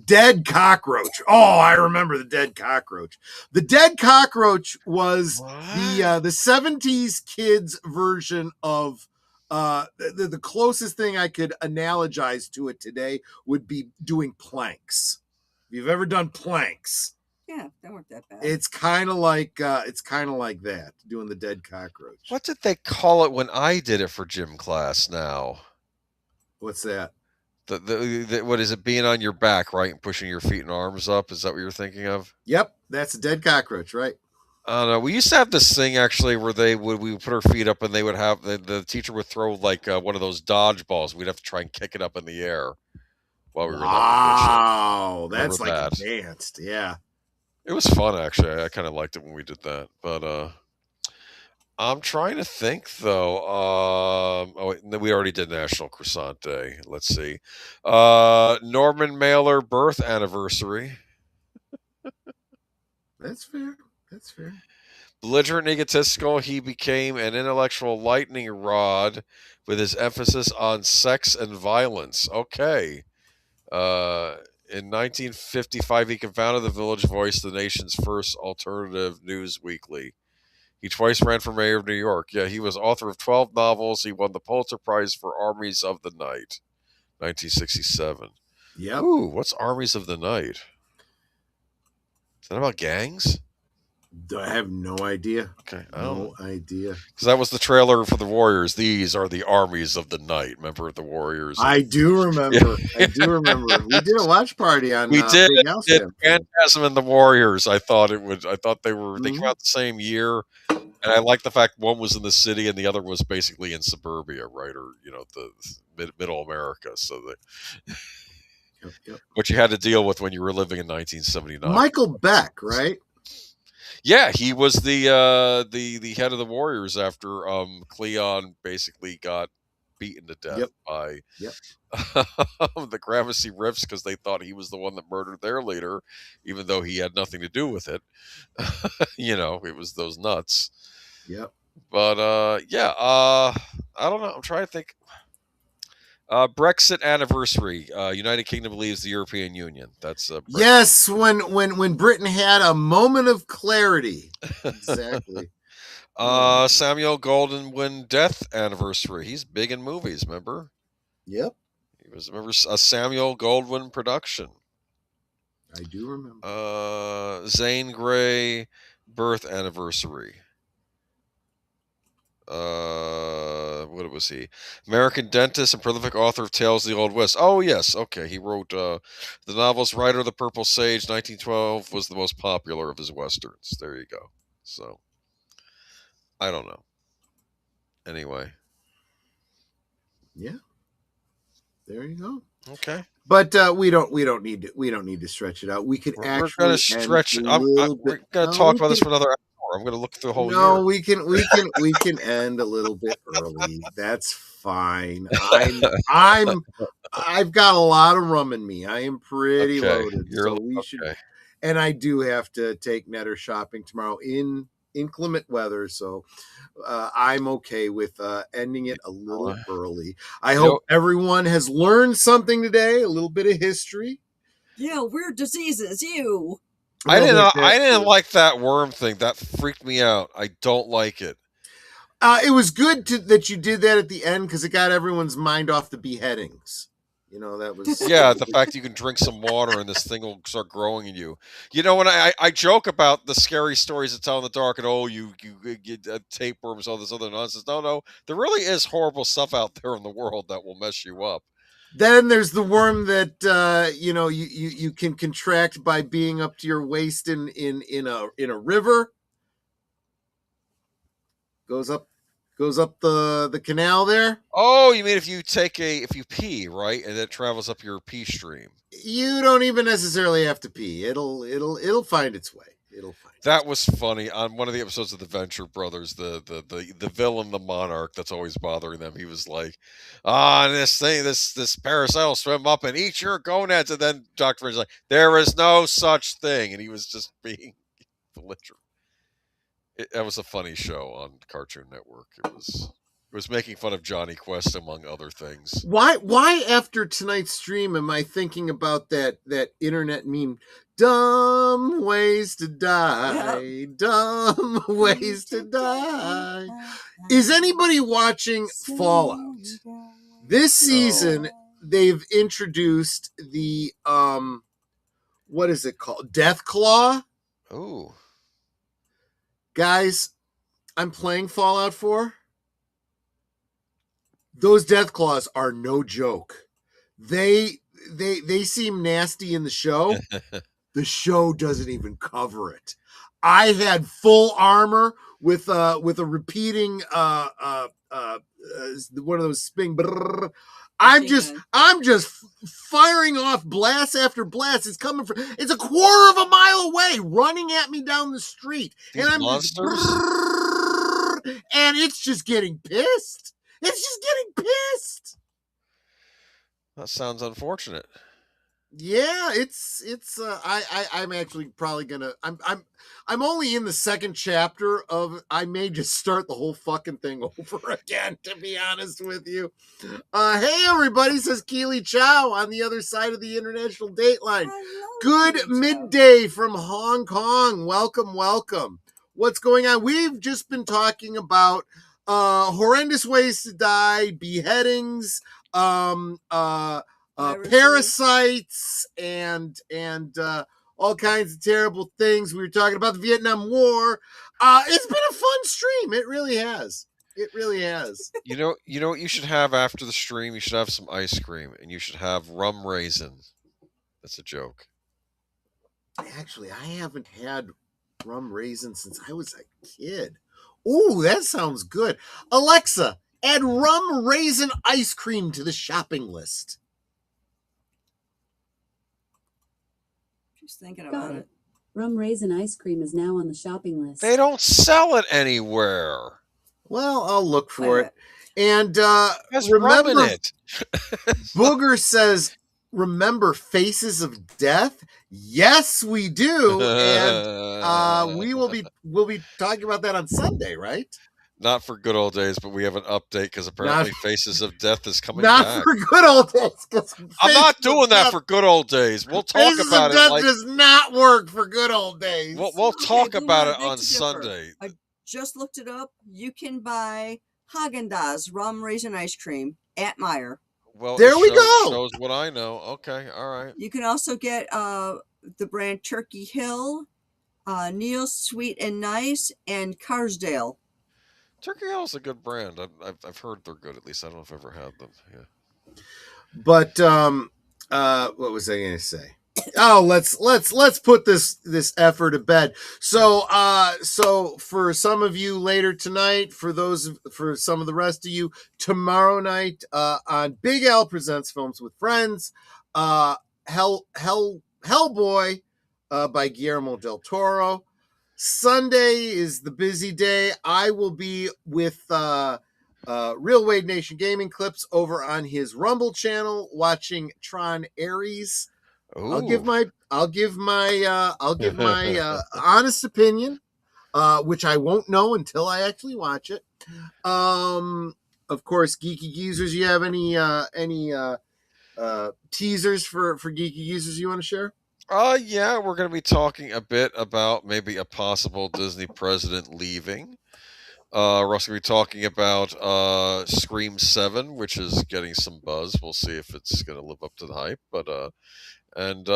dead cockroach. Oh, I remember the dead cockroach. The dead cockroach was the 70s kids version of the closest thing I could analogize to it today would be doing planks. If you've ever done planks, yeah, they weren't that bad. it's kind of like that, doing the dead cockroach. What did they call it when I did it for gym class now? What's that? The what is it, being on your back, right, and pushing your feet and arms up? Is that what you're thinking of? Yep, that's a dead cockroach, right? I don't know. We used to have this thing actually where we would put our feet up and they would have the teacher would throw like one of those dodgeballs. We'd have to try and kick it up in the air while we were in that position. Wow, that's like advanced. Yeah. It was fun, actually. I kind of liked it when we did that. But I'm trying to think, though. We already did National Croissant Day. Let's see. Norman Mailer birth anniversary. That's fair. That's fair. Belligerent and egotistical, he became an intellectual lightning rod with his emphasis on sex and violence. Okay. In 1955, he co-founded the Village Voice, the nation's first alternative news weekly. He twice ran for mayor of New York. Yeah, he was author of 12 novels. He won the Pulitzer Prize for Armies of the Night, 1967. Yep. Ooh, what's Armies of the Night? Is that about gangs? I have no idea. Okay, no idea. Because that was the trailer for the Warriors. These are the armies of the night. Remember the Warriors? I do remember. I do remember. We did a watch party on. We did. Big House Phantasm and the Warriors. I thought they were. They came out the same year, and I like the fact one was in the city and the other was basically in suburbia, right, or the middle America. So what you had to deal with when you were living in 1979. Michael Beck, right? Yeah, he was the head of the Warriors after Cleon basically got beaten to death by the Gramercy Riffs because they thought he was the one that murdered their leader, even though he had nothing to do with it. It was those nuts. Yep. But I don't know. I'm trying to think. Brexit anniversary. United Kingdom leaves the European Union. That's yes. When Britain had a moment of clarity. Exactly. Samuel Goldwyn death anniversary. He's big in movies. Remember? Yep. He was a Samuel Goldwyn production. I do remember. Zane Grey birth anniversary. What was he? American dentist and prolific author of Tales of the Old West. Oh, yes. Okay. He wrote the novelist Rider of the Purple Sage. 1912 was the most popular of his Westerns. There you go. So, I don't know. Anyway. Yeah. There you go. Okay. But we don't need to stretch it out. We could we're going to stretch it. We're going to talk about this for another hour. I'm going to look through the whole year. No, we can end a little bit early. That's fine. I've got a lot of rum in me. I am pretty loaded. So we should. And I do have to take Netter shopping tomorrow in inclement weather, so I'm okay with ending it a little early. I hope everyone has learned something today. A little bit of history. Yeah, weird diseases. You. I didn't like that worm thing. That freaked me out. I don't like it. It was good that you did that at the end because it got everyone's mind off the beheadings. That was the fact you can drink some water and this thing will start growing in you. When I joke about the scary stories that tell in the dark and you get tapeworms, all this other nonsense. No, there really is horrible stuff out there in the world that will mess you up. Then there's the worm that you can contract by being up to your waist in a river. Goes up Goes up the canal there. Oh, you mean if you pee, right, and it travels up your pee stream? You don't even necessarily have to pee. It'll find its way. That was funny on one of the episodes of the Venture Brothers. The villain, the monarch, that's always bothering them. He was like, this parasite will swim up and eat your gonads, and then Dr. Fringe's like, there is no such thing, and he was just being belligerent. That was a funny show on Cartoon Network. It was making fun of Johnny Quest among other things. Why after tonight's stream am I thinking about that internet meme? Dumb ways to die. Dumb ways to die. Is anybody watching Fallout? This season they've introduced the what is it called? Death Claw? Oh. Guys, I'm playing Fallout 4. Those death claws are no joke. They seem nasty in the show. The show doesn't even cover it. I had full armor with a repeating one of those spin. I'm just firing off blast after blast. It's coming from. It's a quarter of a mile away, running at me down the street, These and I'm monsters? and it's just getting pissed. It's just getting pissed. That sounds unfortunate. Yeah, I'm actually probably gonna I'm only in the second chapter of. I may just start the whole fucking thing over again, to be honest with you. Hey everybody, says Keely Chow on the other side of the international date line. Good midday from Hong Kong. Welcome. What's going on? We've just been talking about horrendous ways to die, beheadings, parasites, and all kinds of terrible things. We were talking about the Vietnam War. It's been a fun stream. It really has. You know what you should have after the stream? You should have some ice cream, and you should have rum raisin. That's a joke. Actually, I haven't had rum raisin since I was a kid. Ooh, that sounds good. Alexa, add rum raisin ice cream to the shopping list. Just thinking about it. Rum raisin ice cream is now on the shopping list. They don't sell it anywhere. Well, I'll look for it. And remember it. Booger says, remember Faces of Death? Yes, we do. And we'll be talking about that on Sunday, right? Not for good old days, but we have an update because apparently Faces of Death is coming back. Not for good old days. I'm not doing that for good old days. We'll talk Faces about of it. Death does not work for good old days. We'll talk about it on Sunday. I just looked it up. You can buy Häagen-Dazs rum raisin ice cream at Meijer. Well, there we go. Shows what I know. Okay, all right. You can also get the brand Turkey Hill, Neil's Sweet and Nice, and Carsdale. Turkey Hill is a good brand. I've heard they're good. At least I don't know if I've ever had them. Yeah. But what was I going to say? Oh, let's put this effort to bed. So for some of you later tonight, for some of the rest of you tomorrow night on Big Al Presents Films with Friends, Hellboy by Guillermo del Toro. Sunday is the busy day. I will be with Real Wade Nation Gaming Clips over on his Rumble channel watching Tron Ares. Ooh. I'll give my honest opinion, which I won't know until I actually watch it. Of course, Geeky Geezers, you have any teasers for Geeky Geezers you want to share? Yeah, we're going to be talking a bit about maybe a possible Disney president leaving. We're also going to be talking about Scream 7, which is getting some buzz. We'll see if it's going to live up to the hype, but and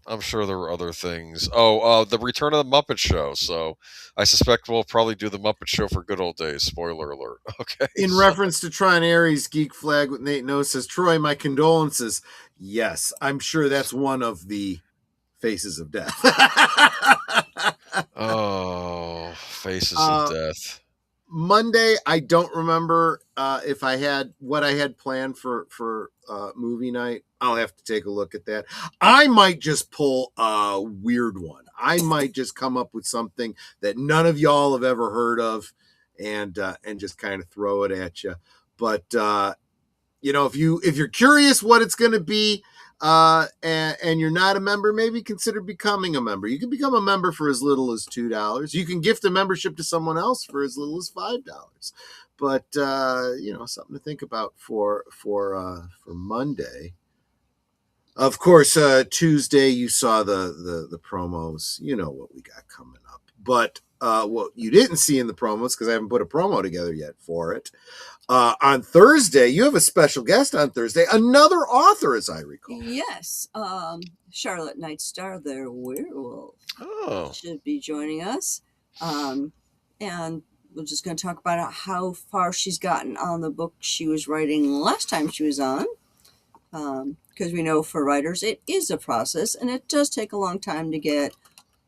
I'm sure there were other things. The return of the Muppet Show. So I suspect we'll probably do the Muppet Show for good old days. Spoiler alert. Okay. In reference to Tron Ares, Geek Flag with Nate No says, Troy, my condolences. Yes, I'm sure that's one of the Faces of Death. Oh, Faces of Death. Monday, I don't remember if I had what I had planned for movie night. I'll have to take a look at that. I might just pull a weird one. I might just come up with something that none of y'all have ever heard of, and just kind of throw it at you. But if you're curious what it's going to be, and you're not a member, maybe consider becoming a member. You can become a member for as little as $2. You can gift a membership to someone else for as little as $5. But something to think about for Monday. Of course, Tuesday you saw the promos. You know what we got coming up. But what you didn't see in the promos, because I haven't put a promo together yet for it. On Thursday, you have a special guest on Thursday, another author, as I recall. Yes. Charlotte Nightstar, their werewolf, Oh, should be joining us. And we're just going to talk about how far she's gotten on the book she was writing last time she was on. Because we know for writers, it is a process, and it does take a long time to get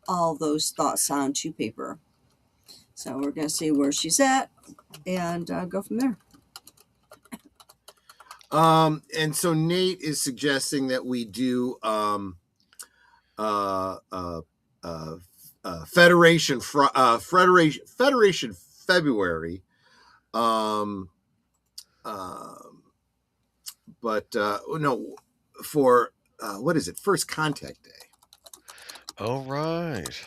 all those thoughts onto paper. So we're going to see where she's at and go from there. And so Nate is suggesting that we do Federation February. But no, for what is it? First Contact Day. oh right.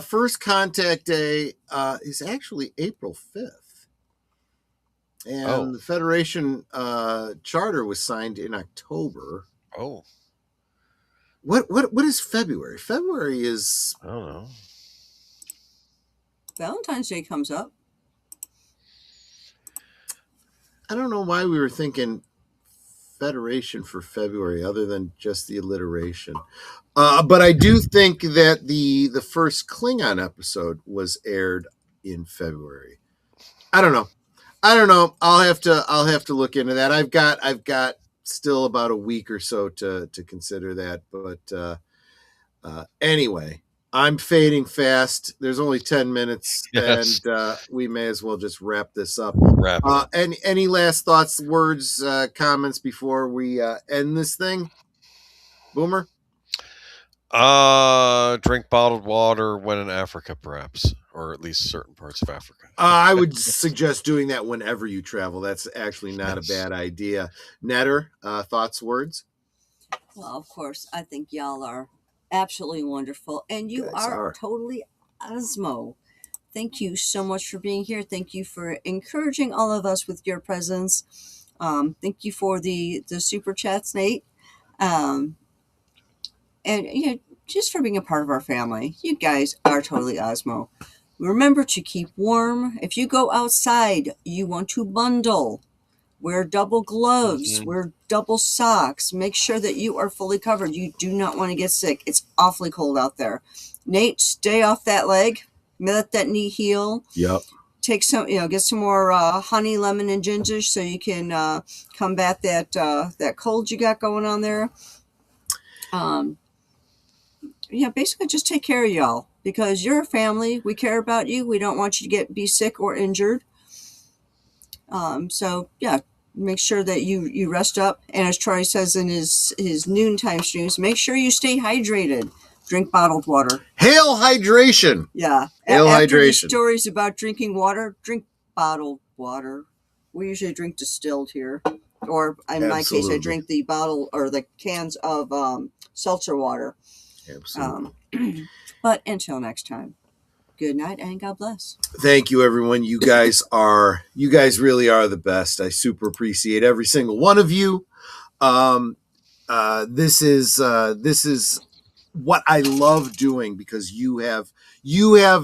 First Contact Day is actually April 5th. And the Federation charter was signed in October. Oh. What is February? February is, I don't know. Valentine's Day comes up. I don't know why we were thinking Federation for February other than just the alliteration. But I do think that the first Klingon episode was aired in February. I don't know. I'll have to look into that. I've got still about a week or so to consider that. But anyway, I'm fading fast. There's only 10 minutes, yes. And we may as well just wrap this up. Wrap it. Any last thoughts, words, comments before we end this thing? Boomer? Drink bottled water when in Africa, perhaps, or at least certain parts of Africa. I would suggest doing that whenever you travel. That's actually not a bad idea. Netter, thoughts, words? Well, of course, I think y'all are absolutely wonderful, and you are totally Osmo. Thank you so much for being here. Thank you for encouraging all of us with your presence. Thank you for the super chats, Nate. And just for being a part of our family. You guys are totally Osmo. Remember to keep warm. If you go outside, you want to bundle. Wear double gloves. Wear double socks. Make sure that you are fully covered. You do not want to get sick. It's awfully cold out there. Nate, stay off that leg. Let that knee heal. Yep. Take some, get some more honey, lemon, and ginger so you can combat that cold you got going on there. Basically just take care of y'all because you're a family. We care about you. We don't want you to be sick or injured. Make sure that you rest up. And as Troy says in his noontime streams, make sure you stay hydrated. Drink bottled water. Hail hydration. Yeah. Hail After hydration. The stories about drinking water, drink bottled water. We usually drink distilled here. Or in my case, I drink the bottle or the cans of seltzer water. Absolutely. But until next time, good night and God bless. Thank you, everyone. You guys really are the best. I super appreciate every single one of you. This is what I love doing because you have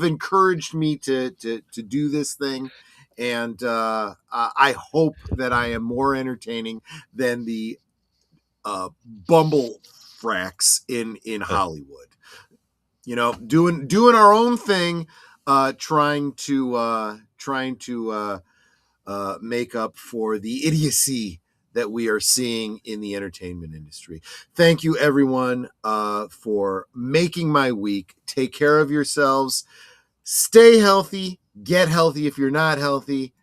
encouraged me to do this thing. And I hope that I am more entertaining than the bumble fracks in Hollywood. Doing our own thing, trying to make up for the idiocy that we are seeing in the entertainment industry. Thank you, everyone, for making my week. Take care of yourselves. Stay healthy. Get healthy if you're not healthy.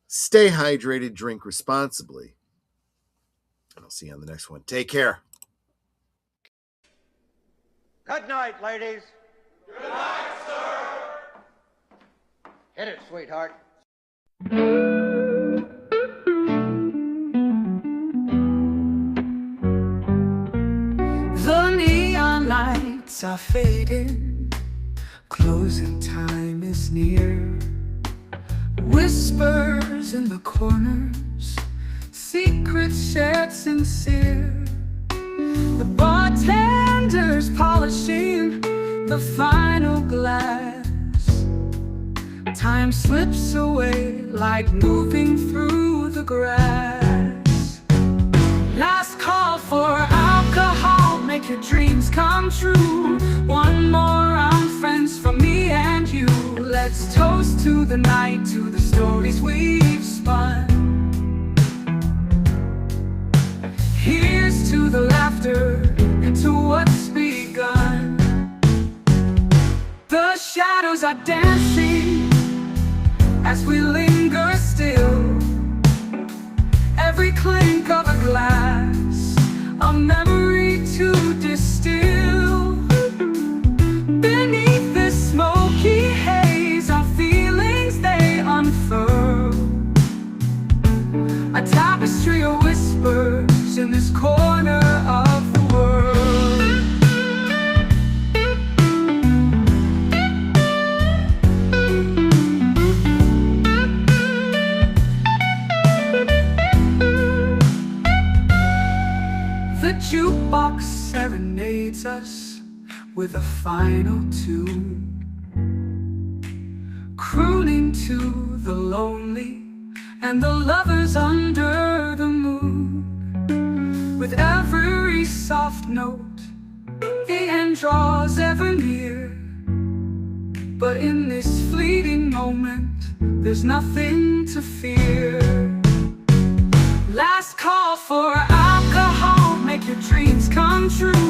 Stay hydrated, drink responsibly. And I'll see you on the next one. Take care. Good night, ladies. Good night, sir. Hit it, sweetheart. The neon lights are fading, closing time is near. Whispers in the corners, secrets shared sincere. The bartender's polishing the final glass. Time slips away like moving through the grass. Last call for alcohol, make your dreams come true. One more round, friends, from me and you. Let's toast to the night, to the stories we've spun. Here's to the laughter and to what's begun. The shadows are dancing as we linger still. Every clink of a glass, a memory to distill. Beneath this smoky haze, our feelings they unfurl. A tapestry of whispers in this corner of the world. The jukebox serenades us with a final tune, crooning to the lonely and the lovers under the moon. With every soft note, the end draws ever near. But in this fleeting moment, there's nothing to fear. Last call for alcohol, make your dreams come true.